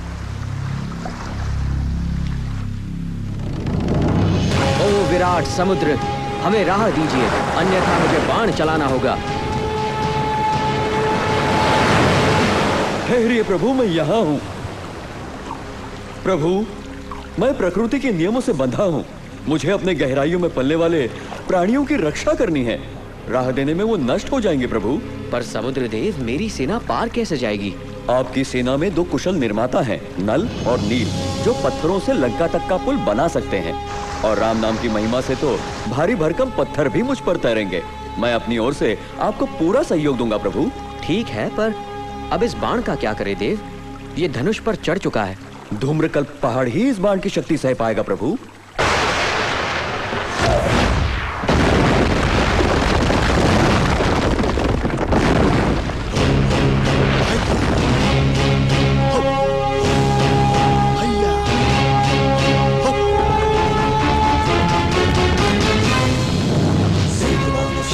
ओ विराट समुद्र, हमें राह दीजिए, अन्यथा मुझे बाण चलाना होगा। ठहरिए प्रभु, मैं यहाँ हूँ। प्रभु, मैं प्रकृति के नियमों से बंधा हूँ। मुझे अपने गहराइयों में पलने वाले प्राणियों की रक्षा करनी है। राह देने में वो नष्ट हो जाएंगे प्रभु। पर समुद्र देव, मेरी सेना पार कैसे जाएगी? आपकी सेना में 2 कुशल निर्माता हैं, नल और नील, जो पत्थरों से लंका तक का पुल बना सकते हैं। और राम नाम की महिमा से तो भारी भरकम पत्थर भी मुझ पर तैरेंगे। मैं अपनी ओर से आपको पूरा सहयोग दूंगा प्रभु। ठीक है, पर अब इस बाण का क्या करे देव? ये धनुष पर चढ़ चुका है। धूम्रकल्प पहाड़ ही इस बाण की शक्ति सह पाएगा प्रभु।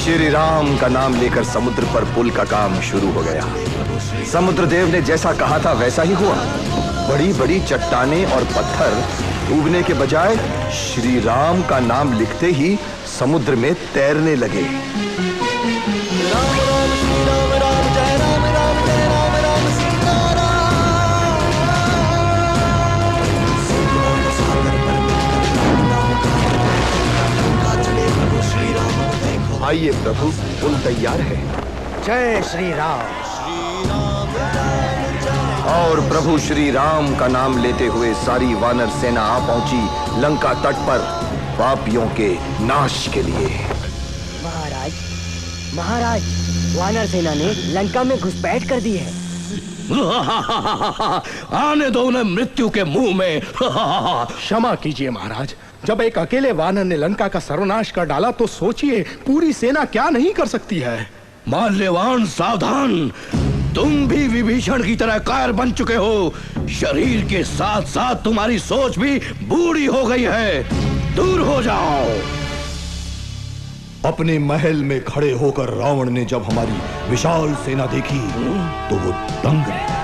श्री राम का नाम लेकर समुद्र पर पुल का काम शुरू हो गया। समुद्रदेव ने जैसा कहा था वैसा ही हुआ। बड़ी बड़ी चट्टानें और पत्थर डूबने के बजाय श्री राम का नाम लिखते ही समुद्र में तैरने लगे। राम राम श्री राम राम जय राम राम जय राम राम सीता राम। आइए प्रभु, तुम तैयार है? जय श्री राम। और प्रभु श्री राम का नाम लेते हुए सारी वानर सेना आ पहुंची लंका तट पर पापियों के नाश के लिए। महाराज, महाराज, वानर सेना ने लंका में घुसपैठ कर दी है। आने दो उन्हें मृत्यु के मुंह में। क्षमा कीजिए महाराज, जब एक अकेले वानर ने लंका का सर्वनाश कर डाला तो सोचिए पूरी सेना क्या नहीं कर सकती है। माल्यवान सावधान, तुम भी विभीषण की तरह कायर बन चुके हो। शरीर के साथ साथ तुम्हारी सोच भी बूढ़ी हो गई है। दूर हो जाओ। अपने महल में खड़े होकर रावण ने जब हमारी विशाल सेना देखी तो वो दंग रह गया।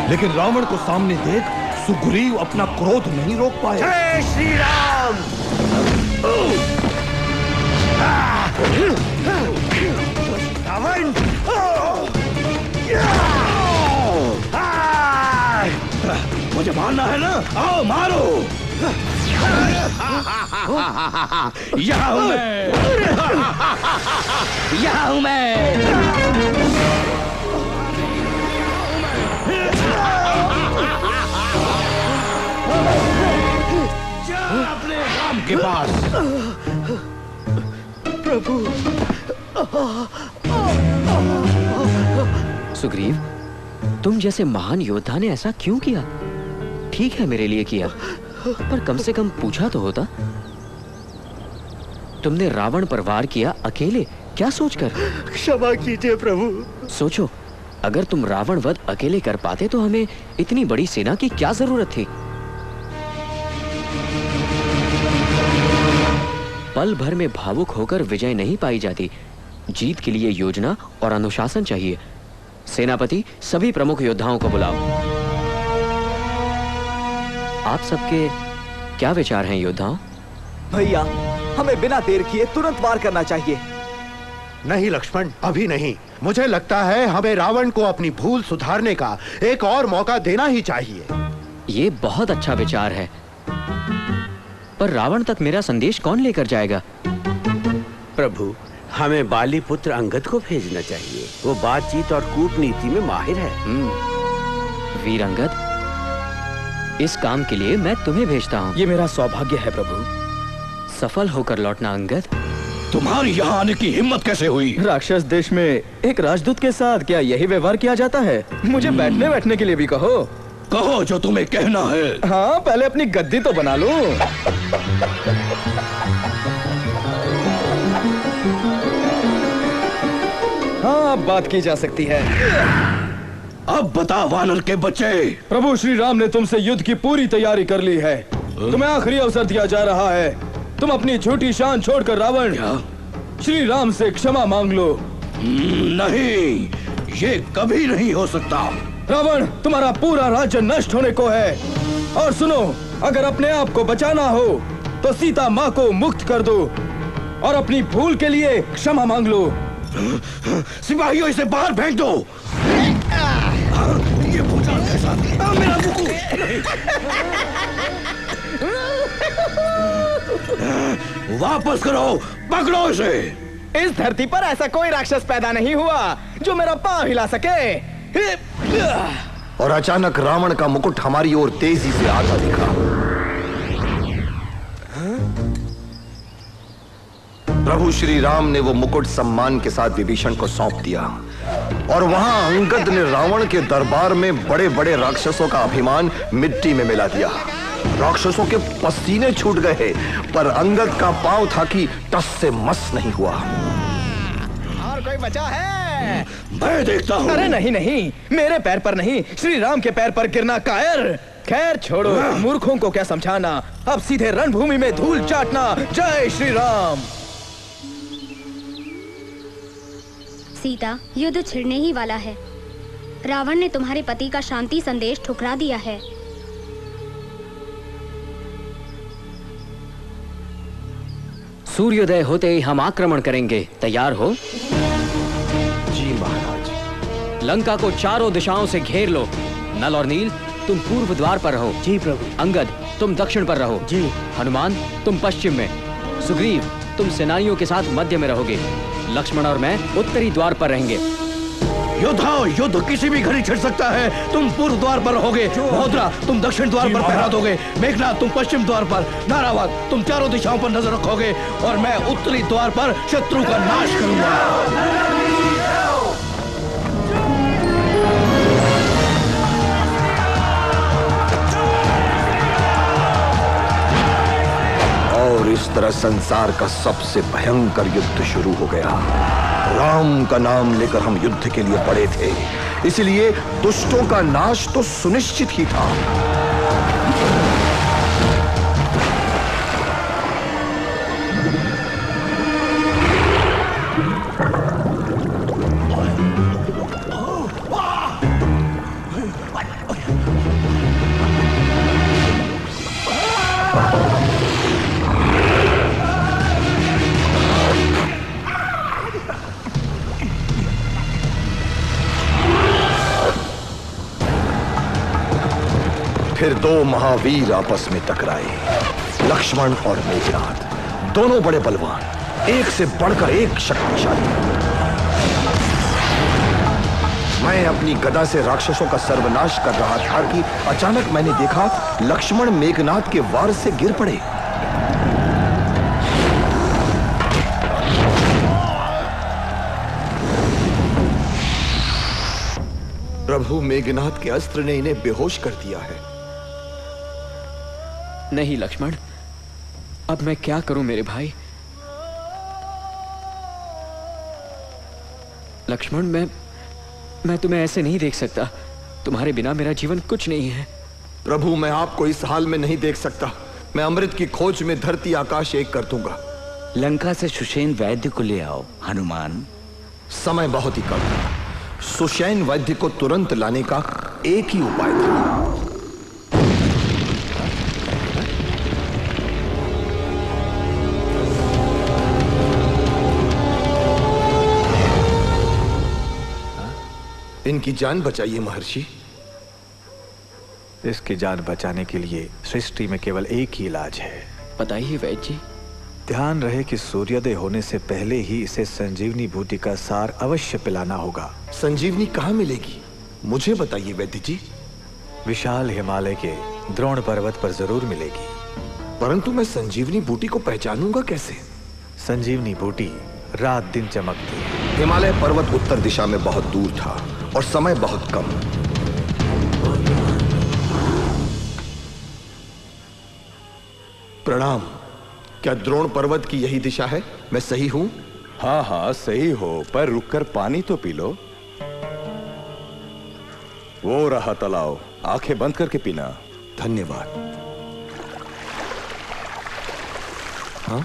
लेकिन रावण को सामने देख सुग्रीव अपना क्रोध नहीं रोक पाए। जय श्री राम। रावण, मुझे मारना है ना? आओ मारो। यहाँ हूँ मैं, यहाँ हूँ मैं। जा अपने राम के पास। प्रभु। सुग्रीव, तुम जैसे महान योद्धा ने ऐसा क्यों किया? ठीक है, मेरे लिए किया, पर कम से कम पूछा तो होता। तुमने रावण पर वार किया अकेले, क्या सोचकर? क्षमा कीजिए प्रभु। सोचो, अगर तुम रावण वध अकेले कर पाते तो हमें इतनी बड़ी सेना की क्या जरूरत थी? पल भर में भावुक होकर विजय नहीं पाई जाती। जीत के लिए योजना और अनुशासन चाहिए। सेनापति, सभी प्रमुख योद्धाओं को बुलाओ। आप सबके क्या विचार हैं योद्धाओं? भैया, हमें बिना देर किए तुरंत वार करना चाहिए। नहीं लक्ष्मण, अभी नहीं। मुझे लगता है हमें रावण को अपनी भूल सुधारने का एक और मौका देना ही चाहिए। ये बहुत अच्छा विचार है, पर रावण तक मेरा संदेश कौन लेकर जाएगा? प्रभु, हमें बाली पुत्र अंगद को भेजना चाहिए। वो बातचीत और कूटनीति में माहिर है। वीर अंगद, इस काम के लिए मैं तुम्हें भेजता हूँ। ये मेरा सौभाग्य है प्रभु। सफल होकर लौटना अंगद। तुम्हारी यहाँ आने की हिम्मत कैसे हुई? राक्षस देश में एक राजदूत के साथ क्या यही व्यवहार किया जाता है? मुझे बैठने के लिए भी कहो। कहो जो तुम्हें कहना है। हाँ, पहले अपनी गद्दी तो बना लो। हाँ, अब बात की जा सकती है। अब बता वानर के बच्चे। प्रभु श्री राम ने तुमसे युद्ध की पूरी तैयारी कर ली है। तुम्हें आखिरी अवसर दिया जा रहा है। तुम अपनी झूठी शान छोड़कर रावण श्री राम से क्षमा मांग लो। नहीं, ये कभी नहीं हो सकता। रावण, तुम्हारा पूरा राज्य नष्ट होने को है। और सुनो, अगर अपने आप को बचाना हो तो सीता माँ को मुक्त कर दो और अपनी भूल के लिए क्षमा मांग लो। सिपाहियों, इसे बाहर फेंक दो। ये भूचाल कैसा? मेरा वापस करो, पकड़ो इसे। इस धरती पर ऐसा कोई राक्षस पैदा नहीं हुआ जो मेरा पांव हिला सके। और अचानक रावण का मुकुट हमारी ओर तेजी से आता दिखा। प्रभु श्री राम ने वो मुकुट सम्मान के साथ विभीषण को सौंप दिया और वहां अंगद ने रावण के दरबार में बड़े बड़े राक्षसों का अभिमान मिट्टी में मिला दिया। राक्षसों के पसीने छूट गए, पर अंगद का पांव था कि टस से मस नहीं हुआ। और कोई बचा है? मैं देखता हूँ। अरे नहीं नहीं, मेरे पैर पर नहीं, श्री राम के पैर पर गिरना कायर। खैर छोड़ो, मूर्खों को क्या समझाना। अब सीधे रणभूमि में धूल चाटना। जय श्री राम। सीता, युद्ध छिड़ने ही वाला है। रावण ने तुम्हारे पति का शांति संदेश ठुकरा दिया है। सूर्योदय होते ही हम आक्रमण करेंगे। तैयार हो? जी महाराज। लंका को चारों दिशाओं से घेर लो। नल और नील, तुम पूर्व द्वार पर रहो। जी प्रभु। अंगद, तुम दक्षिण पर रहो। जी। हनुमान, तुम पश्चिम में। सुग्रीव, तुम सेनानियों के साथ मध्य में रहोगे। लक्ष्मण और मैं उत्तरी द्वार पर रहेंगे। योद्धाओ, युद्ध किसी भी घड़ी छिड़ सकता है। तुम पूर्व द्वार पर रहोगे। महोदरा, तुम दक्षिण द्वार पर पहरा दोगे। मेघनाथ, तुम पश्चिम द्वार पर। नारावाद, तुम चारों दिशाओं पर नजर रखोगे और मैं उत्तरी द्वार पर शत्रु का नाश करूंगा। और इस तरह संसार का सबसे भयंकर युद्ध शुरू हो गया। राम का नाम लेकर हम युद्ध के लिए पड़े थे, इसलिए दुष्टों का नाश तो सुनिश्चित ही था। फिर दो महावीर आपस में टकराए। लक्ष्मण और मेघनाथ, दोनों बड़े बलवान, एक से बढ़कर एक शक्तिशाली। मैं अपनी गदा से राक्षसों का सर्वनाश कर रहा था कि अचानक मैंने देखा लक्ष्मण मेघनाथ के वार से गिर पड़े। प्रभु, मेघनाथ के अस्त्र ने इन्हें बेहोश कर दिया है। नहीं लक्ष्मण, अब मैं क्या करूं मेरे भाई? लक्ष्मण, मैं तुम्हें ऐसे नहीं देख सकता। तुम्हारे बिना मेरा जीवन कुछ नहीं है। प्रभु, मैं आपको इस हाल में नहीं देख सकता। मैं अमृत की खोज में धरती आकाश एक कर दूंगा। लंका से सुषेण वैद्य को ले आओ। हनुमान, समय बहुत ही कम है। सुषेण वैद्य को तुरंत लाने का एक ही उपाय था। इनकी जान बचाइए महर्षि। इसकी जान बचाने के लिए सृष्टि में केवल एक ही इलाज है। बताइए वैद्य जी। ध्यान रहे कि सूर्योदय होने से पहले ही इसे संजीवनी बूटी का सार अवश्य पिलाना होगा। संजीवनी कहाँ मिलेगी, मुझे बताइए वैद्य जी। विशाल हिमालय के द्रोण पर्वत पर जरूर मिलेगी। परंतु मैं संजीवनी बूटी को पहचानूंगा कैसे? संजीवनी बूटी रात दिन चमकती है। हिमालय पर्वत उत्तर दिशा में बहुत दूर था और समय बहुत कम। प्रणाम। क्या द्रोण पर्वत की यही दिशा है? मैं सही हूं? हाँ हाँ सही हो, पर रुककर पानी तो पी लो। वो रहा तालाब, आंखें बंद करके पीना। धन्यवाद। हाँ?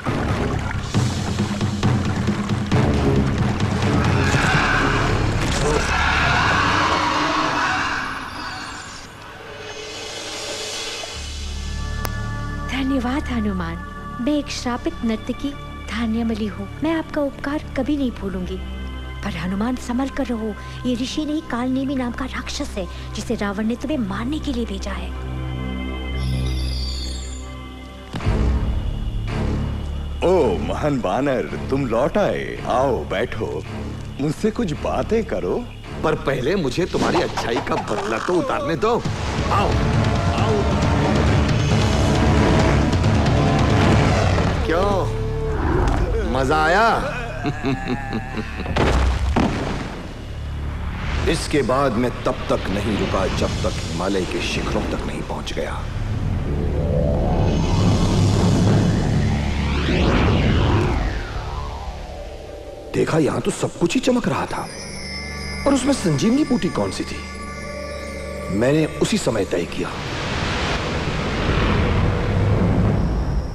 धन्यवाद हनुमान। मैं एक श्रापित नर्तकी धान्यमली हूँ। मैं आपका उपकार कभी नहीं भूलूंगी। पर हनुमान संभल कर रहो, ये ऋषि नहीं कालनेमी नाम का राक्षस है जिसे रावण ने तुम्हें मारने के लिए भेजा है। ओ महान बानर, तुम लौट आए। आओ बैठो, मुझसे कुछ बातें करो। पर पहले मुझे तुम्हारी अच्छाई का बदला तो उतारने दो। आओ। क्यों, मजा आया? इसके बाद मैं तब तक नहीं रुका जब तक हिमालय के शिखरों तक नहीं पहुंच गया। देखा, यहां तो सब कुछ ही चमक रहा था, और उसमें संजीवनी बूटी कौन सी थी? मैंने उसी समय तय किया।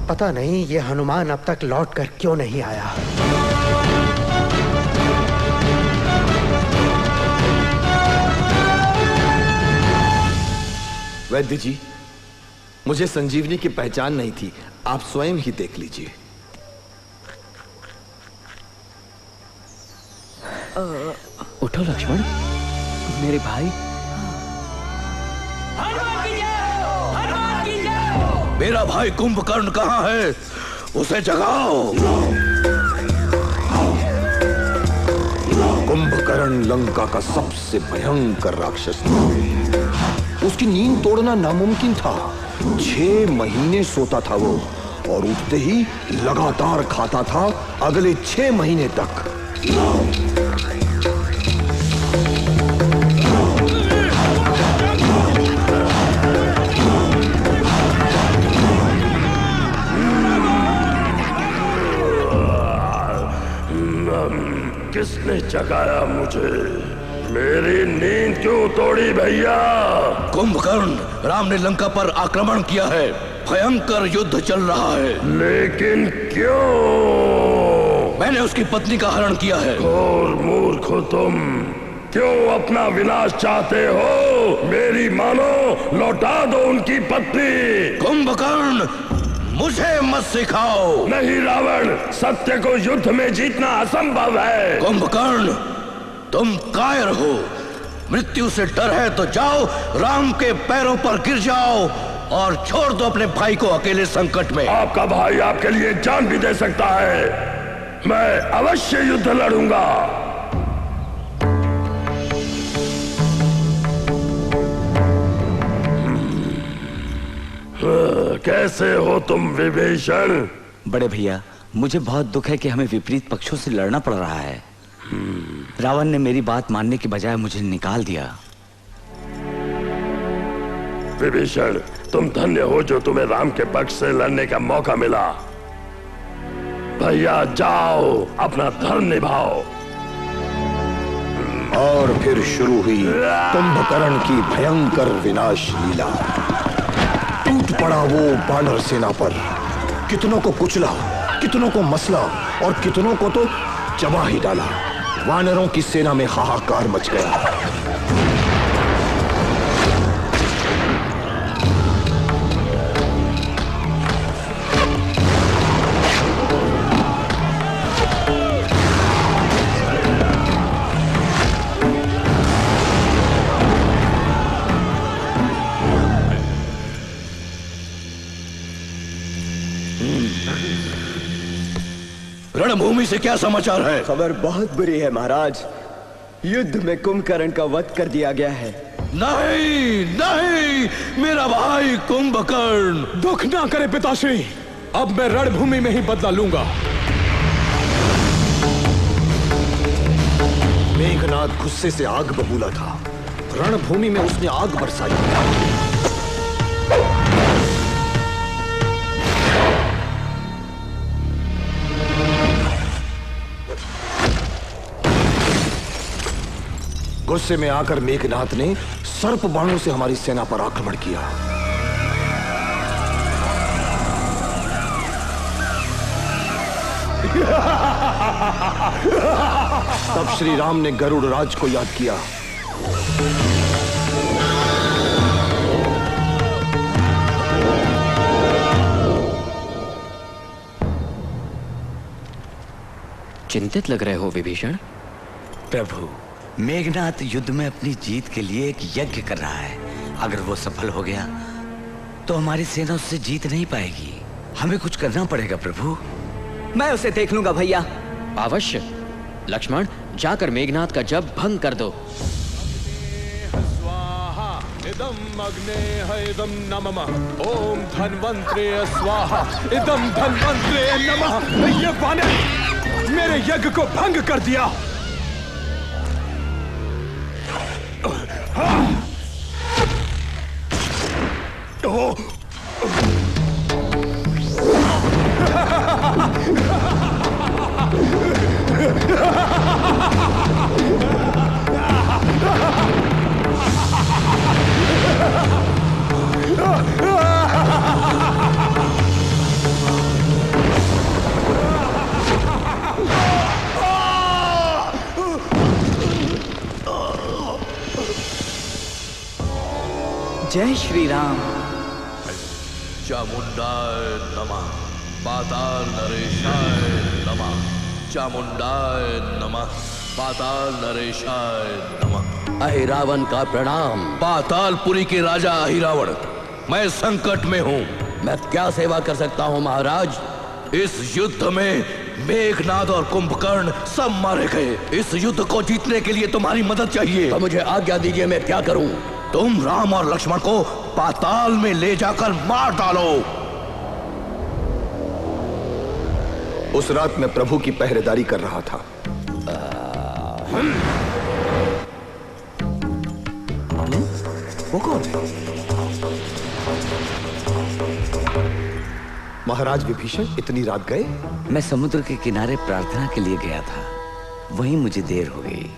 पता नहीं ये हनुमान अब तक लौट कर क्यों नहीं आया। वैद्य जी, मुझे संजीवनी की पहचान नहीं थी, आप स्वयं ही देख लीजिए। उठो लक्ष्मण। मेरे भाई। मेरा भाई कुंभकर्ण कहाँ है? उसे जगाओ। कुंभकर्ण लंका का सबसे भयंकर राक्षस था। उसकी नींद तोड़ना नामुमकिन था। 6 महीने सोता था वो, और उठते ही लगातार खाता था अगले 6 महीने तक। किसने जगाया मुझे? मेरी नींद क्यों तोड़ी भैया? कुंभकर्ण, राम ने लंका पर आक्रमण किया है। भयंकर युद्ध चल रहा है। लेकिन क्यों? मैंने उसकी पत्नी का हरण किया है। और मूर्ख हो तुम, क्यों अपना विनाश चाहते हो? मेरी मानो, लौटा दो उनकी पत्नी। कुंभकर्ण, मुझे मत सिखाओ। नहीं रावण, सत्य को युद्ध में जीतना असंभव है। कुंभकर्ण, तुम कायर हो। मृत्यु से डर है तो जाओ, राम के पैरों पर गिर जाओ और छोड़ दो अपने भाई को अकेले संकट में। आपका भाई आपके लिए जान भी दे सकता है। मैं अवश्य युद्ध लड़ूंगा। कैसे हो तुम विभीषण? बड़े भैया, मुझे बहुत दुख है कि हमें विपरीत पक्षों से लड़ना पड़ रहा है। रावण ने मेरी बात मानने के बजाय मुझे निकाल दिया। विभीषण, तुम धन्य हो जो तुम्हें राम के पक्ष से लड़ने का मौका मिला। भैया जाओ, अपना धर्म निभाओ। और फिर शुरू हुई कुंभकर्ण की भयंकर विनाश लीला। टूट पड़ा वो वानर सेना पर। कितनों को कुचला, कितनों को मसला और कितनों को तो चबा ही डाला। वानरों की सेना में हाहाकार मच गया। रणभूमि से क्या समाचार है? खबर बहुत बुरी है महाराज। युद्ध में कुंभकर्ण का वध कर दिया गया है। नहीं नहीं, मेरा भाई कुंभकर्ण। दुख ना करे पिताश्री, अब मैं रणभूमि में ही बदला लूंगा। मेघनाद गुस्से से आग बबूला था। रणभूमि में उसने आग बरसाई। गुस्से में आकर मेघनाद ने सर्प बाणों से हमारी सेना पर आक्रमण किया। तब श्री राम ने गरुड़ राज को याद किया। चिंतित लग रहे हो विभीषण। प्रभु, मेघनाद युद्ध में अपनी जीत के लिए एक यज्ञ कर रहा है। अगर वो सफल हो गया तो हमारी सेना उससे जीत नहीं पाएगी। हमें कुछ करना पड़ेगा प्रभु। मैं उसे देख लूंगा भैया। अवश्य। लक्ष्मण, जाकर मेघनाद का जप भंग कर दो। इदम अग्ने इदम नमः। ओम धन्वंतरे स्वाहा। इदम धन्वंतरे नमः। ये वानर मेरे यज्ञ को भंग कर दिया। जय श्री राम। चामुंडाय नमः, पाताल नरेशाय नमः, चामुंडाय नमः, पाताल नरेशाय नमः। अहिरावण का प्रणाम। पातालपुरी के राजा अहिरावण, मैं संकट में हूँ। मैं क्या सेवा कर सकता हूँ महाराज? इस युद्ध में मेघनाद और कुंभकर्ण सब मारे गए। इस युद्ध को जीतने के लिए तुम्हारी मदद चाहिए। तो मुझे आज्ञा दीजिए, मैं क्या करूं? तुम राम और लक्ष्मण को पाताल में ले जाकर मार डालो। उस रात मैं प्रभु की पहरेदारी कर रहा था। वो कौन है? महाराज विभीषण इतनी रात गए? मैं समुद्र के किनारे प्रार्थना के लिए गया था, वहीं मुझे देर हो गई।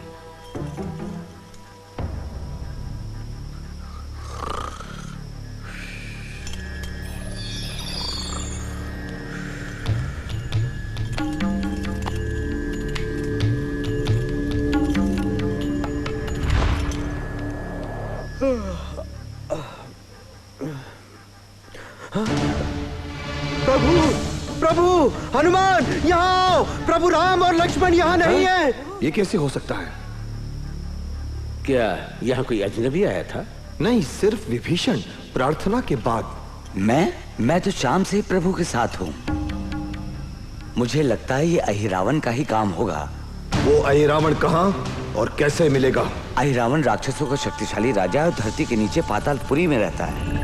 प्रभु, प्रभु, हनुमान यहाँ आओ। प्रभु राम और लक्ष्मण यहाँ नहीं है। ये कैसे हो सकता है? क्या यहाँ कोई अजनबी आया था? नहीं, सिर्फ विभीषण प्रार्थना के बाद। मैं तो शाम से प्रभु के साथ हूँ। मुझे लगता है ये अहिरावण का ही काम होगा। वो अहिरावण कहाँ और कैसे मिलेगा? अहिरावण राक्षसों का शक्तिशाली राजा है और धरती के नीचे पातालपुरी में रहता है।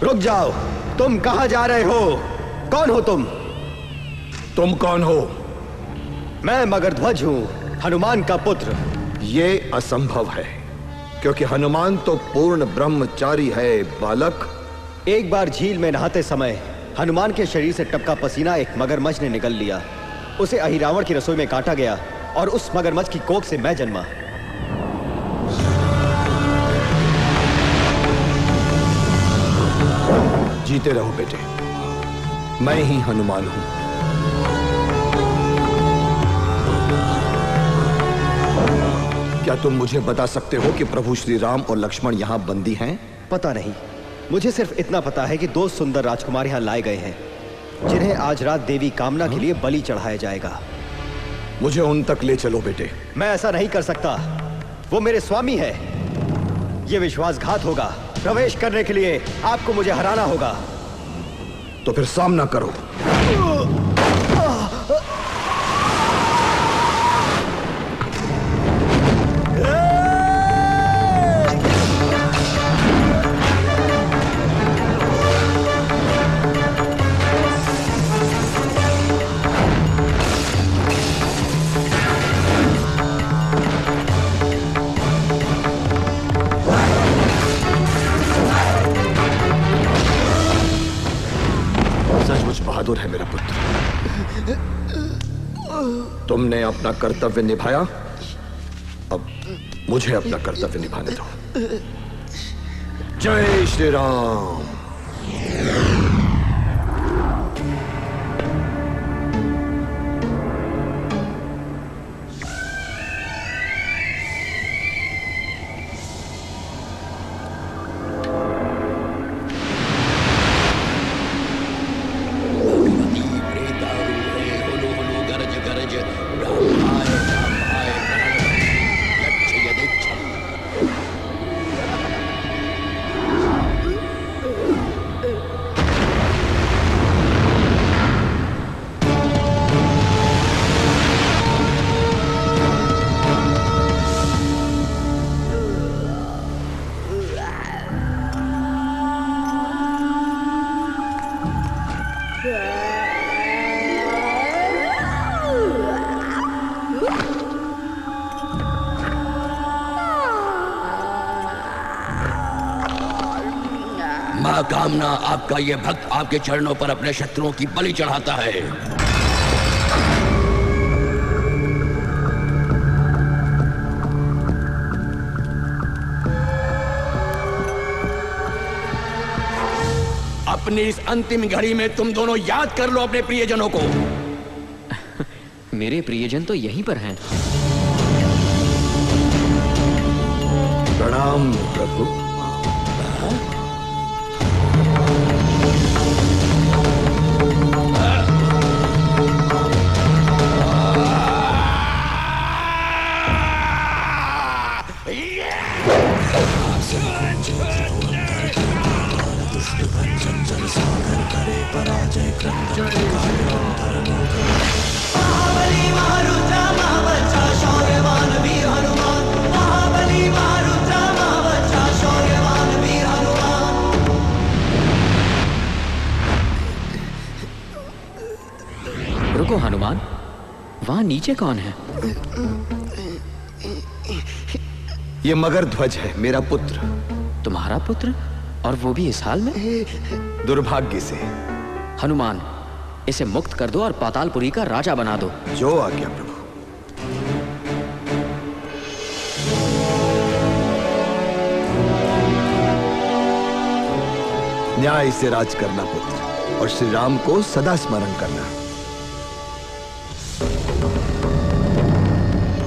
रुक जाओ, तुम कहां जा रहे हो? कौन हो तुम? तुम कौन हो? मैं मगरध्वज हूं, हनुमान का पुत्र। ये असंभव है, क्योंकि हनुमान तो पूर्ण ब्रह्मचारी है बालक। एक बार झील में नहाते समय हनुमान के शरीर से टपका पसीना एक मगरमच्छ ने निगल लिया। उसे अहिरावण की रसोई में काटा गया और उस मगरमच्छ की कोख से मैं जन्मा। जीते रहो बेटे, मैं ही हनुमान हूं। क्या तुम मुझे बता सकते हो कि प्रभु श्री राम और लक्ष्मण यहाँ बंदी हैं? पता नहीं, मुझे सिर्फ इतना पता है कि 2 सुंदर राजकुमार यहाँ लाए गए हैं, जिन्हें आज रात देवी कामना के लिए बलि चढ़ाया जाएगा। मुझे उन तक ले चलो बेटे। मैं ऐसा नहीं कर सकता, वो मेरे स्वामी है। ये विश्वासघात होगा। प्रवेश करने के लिए आपको मुझे हराना होगा। तो फिर सामना करो। बहादुर है मेरा पुत्र। तुमने अपना कर्तव्य निभाया, अब मुझे अपना कर्तव्य निभाने दो। जय श्री राम। महाकामना आपका ये भक्त आपके चरणों पर अपने शत्रुओं की बलि चढ़ाता है। अपनी इस अंतिम घड़ी में तुम दोनों याद कर लो अपने प्रियजनों को। मेरे प्रियजन तो यहीं पर हैं। प्रणाम प्रभु। रुको हनुमान, वहां नीचे कौन है? ये मगर ध्वज है, मेरा पुत्र। तुम्हारा पुत्र? और वो भी इस हाल में? दुर्भाग्य से। हनुमान, इसे मुक्त कर दो और पातालपुरी का राजा बना दो। जो आज्ञा प्रभु। न्याय से राज करना पुत्र, और श्री राम को सदा स्मरण करना।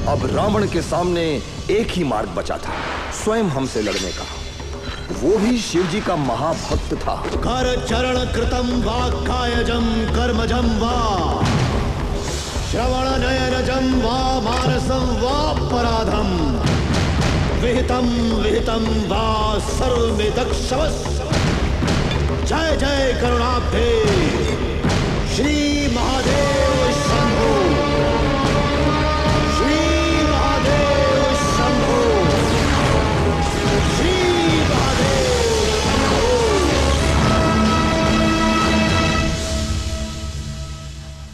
अब रावण के सामने एक ही मार्ग बचा था, स्वयं हमसे लड़ने का। वो भी शिव जी का महाभक्त था। कर चरण कृतम वा कायजम कर्मजम वा श्रवण नयनजम वा मानसम वा पराधम विहितम विहितम वा सर्वमे दक्षवस्। जय जय करुणाब्धे श्री महादेव शंभो। श्री महादेव शंभो। श्री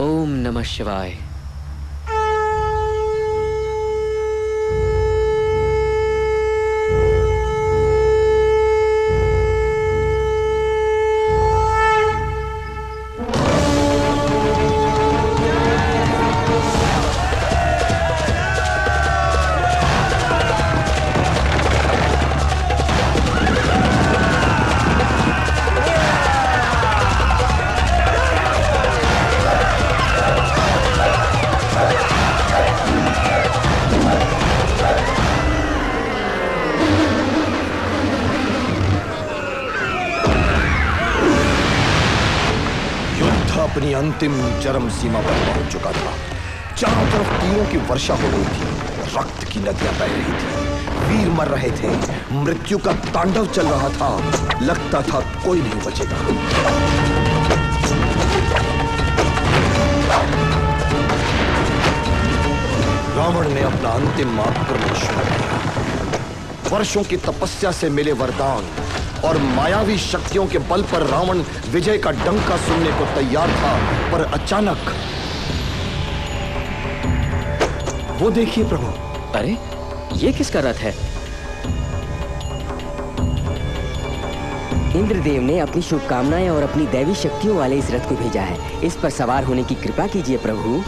ओम नमः शिवाय। अपनी अंतिम चरम सीमा पर पहुंच चुका था। चारों तरफ तीरों की वर्षा हो रही थी, रक्त की नदियां बह रही थी, वीर मर रहे थे, मृत्यु का तांडव चल रहा था। लगता था कोई नहीं बचेगा। रावण ने अपना अंतिम आक्रमण शुरू किया। वर्षों की तपस्या से मिले वरदान और मायावी शक्तियों के बल पर रावण विजय का डंका सुनने को तैयार था, पर अचानक वो देखिए प्रभु। अरे, ये किसका रथ है? इंद्रदेव ने अपनी शुभकामनाएं और अपनी दैवी शक्तियों वाले इस रथ को भेजा है। इस पर सवार होने की कृपा कीजिए प्रभु।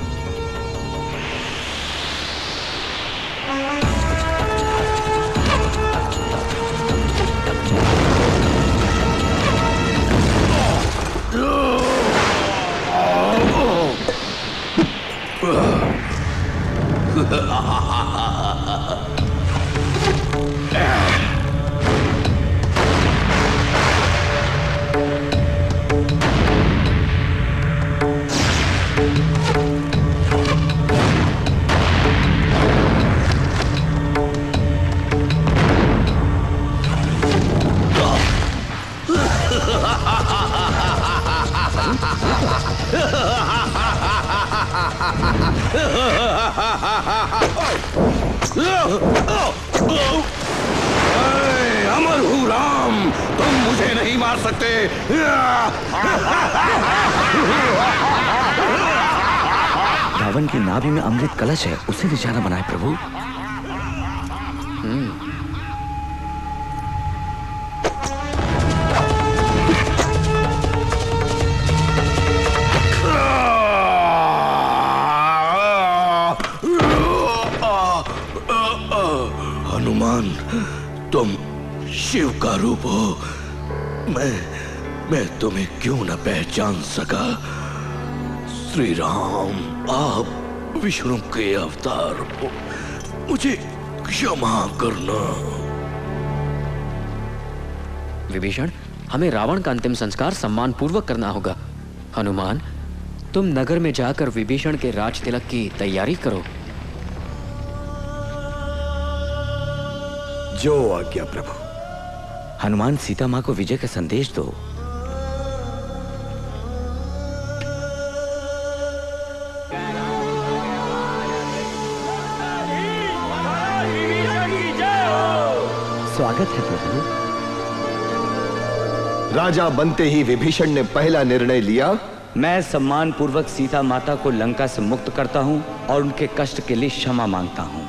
अमर हूँ राम, तुम मुझे नहीं मार सकते। रावण की नाभि में अमृत कलश है, उसे निशाना बनाए प्रभु। शिव का रूप हो, मैं तुम्हें क्यों न पहचान सका। श्री राम, आप विष्णु के अवतार हो, मुझे क्षमा करना। विभीषण, हमें रावण का अंतिम संस्कार सम्मान पूर्वक करना होगा। हनुमान, तुम नगर में जाकर विभीषण के राज तिलक की तैयारी करो। जो आज्ञा प्रभु। हनुमान, सीता माँ को विजय का संदेश दो। स्वागत है प्रभु। राजा बनते ही विभीषण ने पहला निर्णय लिया, मैं सम्मान पूर्वक सीता माता को लंका से मुक्त करता हूं और उनके कष्ट के लिए क्षमा मांगता हूं।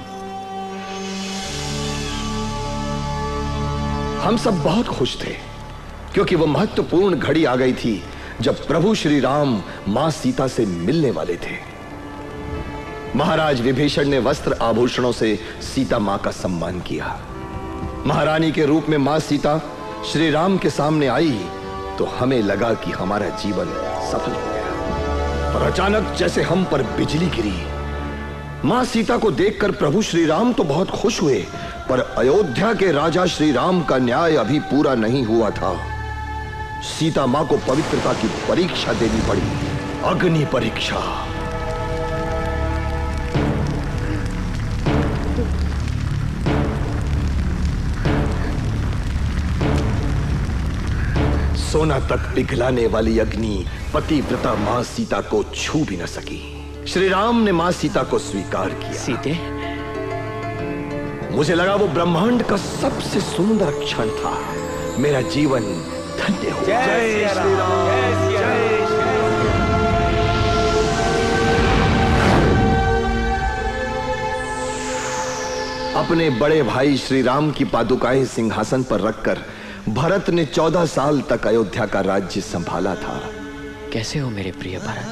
हम सब बहुत खुश थे क्योंकि वो महत्वपूर्ण घड़ी आ गई थी जब प्रभु श्री राम मां सीता से मिलने वाले थे। महाराज विभीषण ने वस्त्र आभूषणों से सीता मां का सम्मान किया। महारानी के रूप में मां सीता श्री राम के सामने आई तो हमें लगा कि हमारा जीवन सफल हो गया। पर अचानक जैसे हम पर बिजली गिरी। मां सीता को देखकर प्रभु श्री राम तो बहुत खुश हुए, पर अयोध्या के राजा श्री राम का न्याय अभी पूरा नहीं हुआ था। सीता मां को पवित्रता की परीक्षा देनी पड़ी, अग्नि परीक्षा। सोना तक पिघलाने वाली अग्नि पतिव्रता मां सीता को छू भी न सकी। श्री राम ने मां सीता को स्वीकार किया। सीते, मुझे लगा वो ब्रह्मांड का सबसे सुंदर क्षण था। मेरा जीवन धन्य हो गया। जय श्री राम, जय श्री अपने बड़े भाई श्री राम की पादुकाएं सिंहासन पर रखकर भरत ने 14 साल तक अयोध्या का राज्य संभाला था। कैसे हो मेरे प्रिय भरत?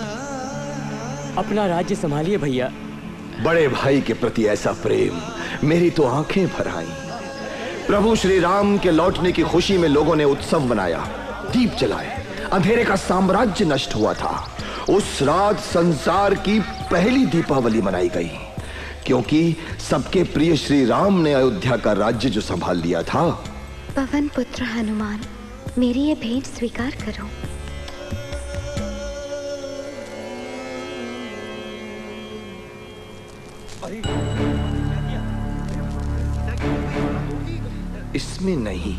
अपना राज्य संभालिए भैया। बड़े भाई के प्रति ऐसा प्रेम, मेरी तो आंखें भर आईं। प्रभु श्री राम के लौटने की खुशी में लोगों ने उत्सव मनाया, दीप जलाए। अंधेरे का साम्राज्य नष्ट हुआ था। उस रात संसार की पहली दीपावली मनाई गई, क्योंकि सबके प्रिय श्री राम ने अयोध्या का राज्य जो संभाल लिया था। पवन पुत्र हनुमान, मेरी ये भेंट स्वीकार करो। इसमें नहीं,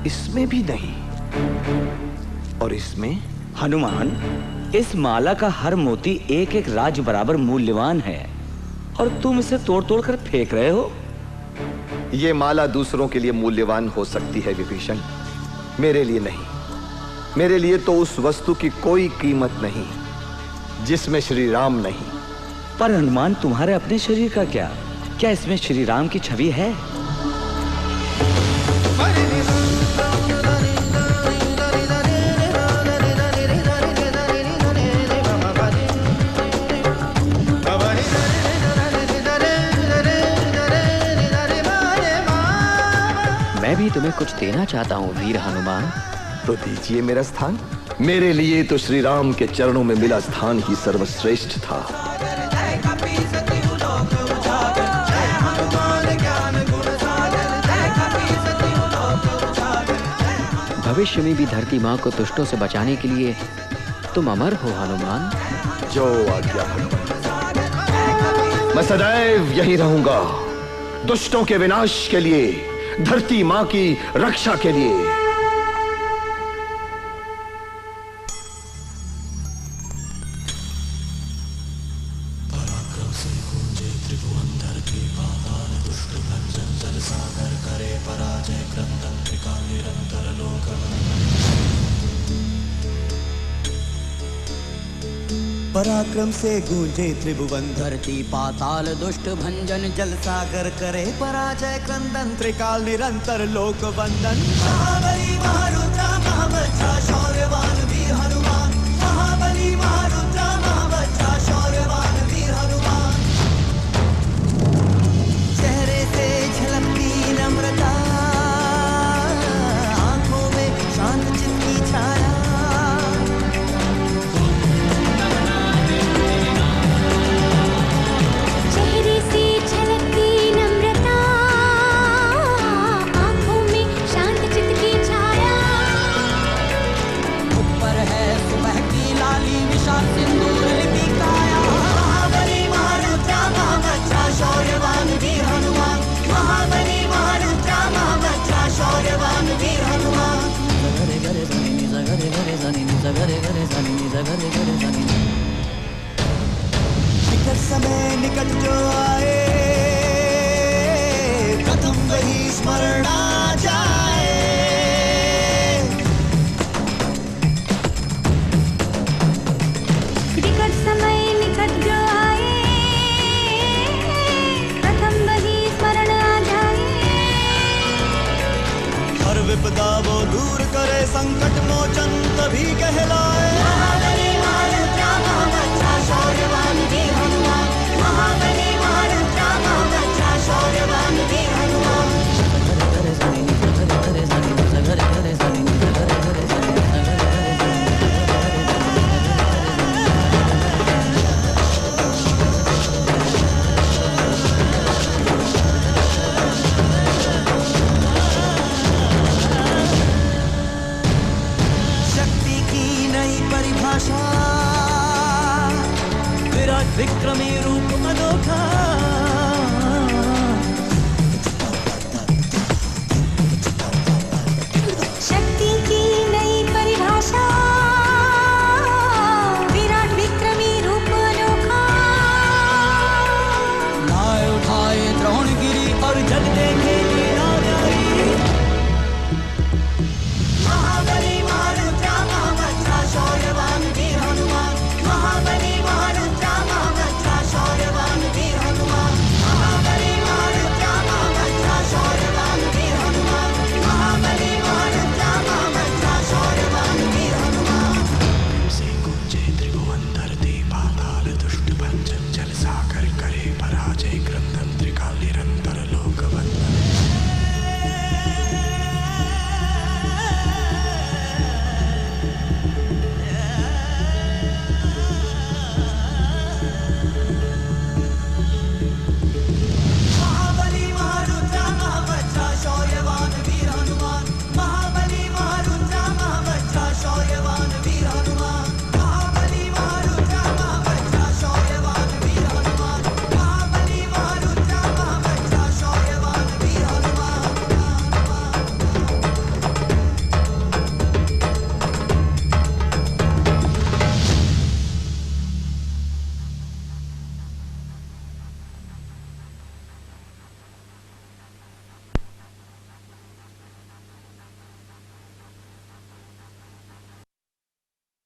इसमें भी नहीं, और इसमें? हनुमान, इस माला का हर मोती एक एक राज बराबर मूल्यवान है और तुम इसे तोड़ तोड़ कर फेंक रहे हो। यह माला दूसरों के लिए मूल्यवान हो सकती है विभीषण, मेरे लिए नहीं। मेरे लिए तो उस वस्तु की कोई कीमत नहीं जिसमें श्री राम नहीं। पर हनुमान, तुम्हारे अपने शरीर का क्या इसमें श्री राम की छवि है? मैं भी तुम्हें कुछ देना चाहता हूँ वीर हनुमान। तो दीजिए मेरा स्थान। मेरे लिए तो श्री राम के चरणों में मिला स्थान ही सर्वश्रेष्ठ था। भविष्य में भी धरती माँ को दुष्टों से बचाने के लिए तुम अमर हो हनुमान। जो आज्ञा मैं सदैव यही रहूंगा, दुष्टों के विनाश के लिए, धरती माँ की रक्षा के लिए। पराक्रम से गूंजे त्रिभुवन, धरती पाताल दुष्ट भंजन, जल सागर करे पराजय क्रंदन, त्रिकाल निरंतर लोक वंदन। महाबली महारुद्र महावज्र शौर्यवान वीर हनुमान, महाबली महारुद्र महावज्र शौर्यवान वीर हनुमान। चेहरे से झलकती नम्रता, निकट समय निकट जो आए प्रथम वही स्मरण आ जाए। निकट समय निकट जो आए प्रथम वही स्मरण आ जाए। हर विपदा वो दूर करे संकट मोचन तभी कहलाए। महाबली महारुद्रा महामंत्रा शौर्यवान वीर हनुमान। महाबली महारुद्रा महामंत्रा शौर्यवान वीर हनुमान। शक्ति की नई परिभाषा विराट विक्रमी रूप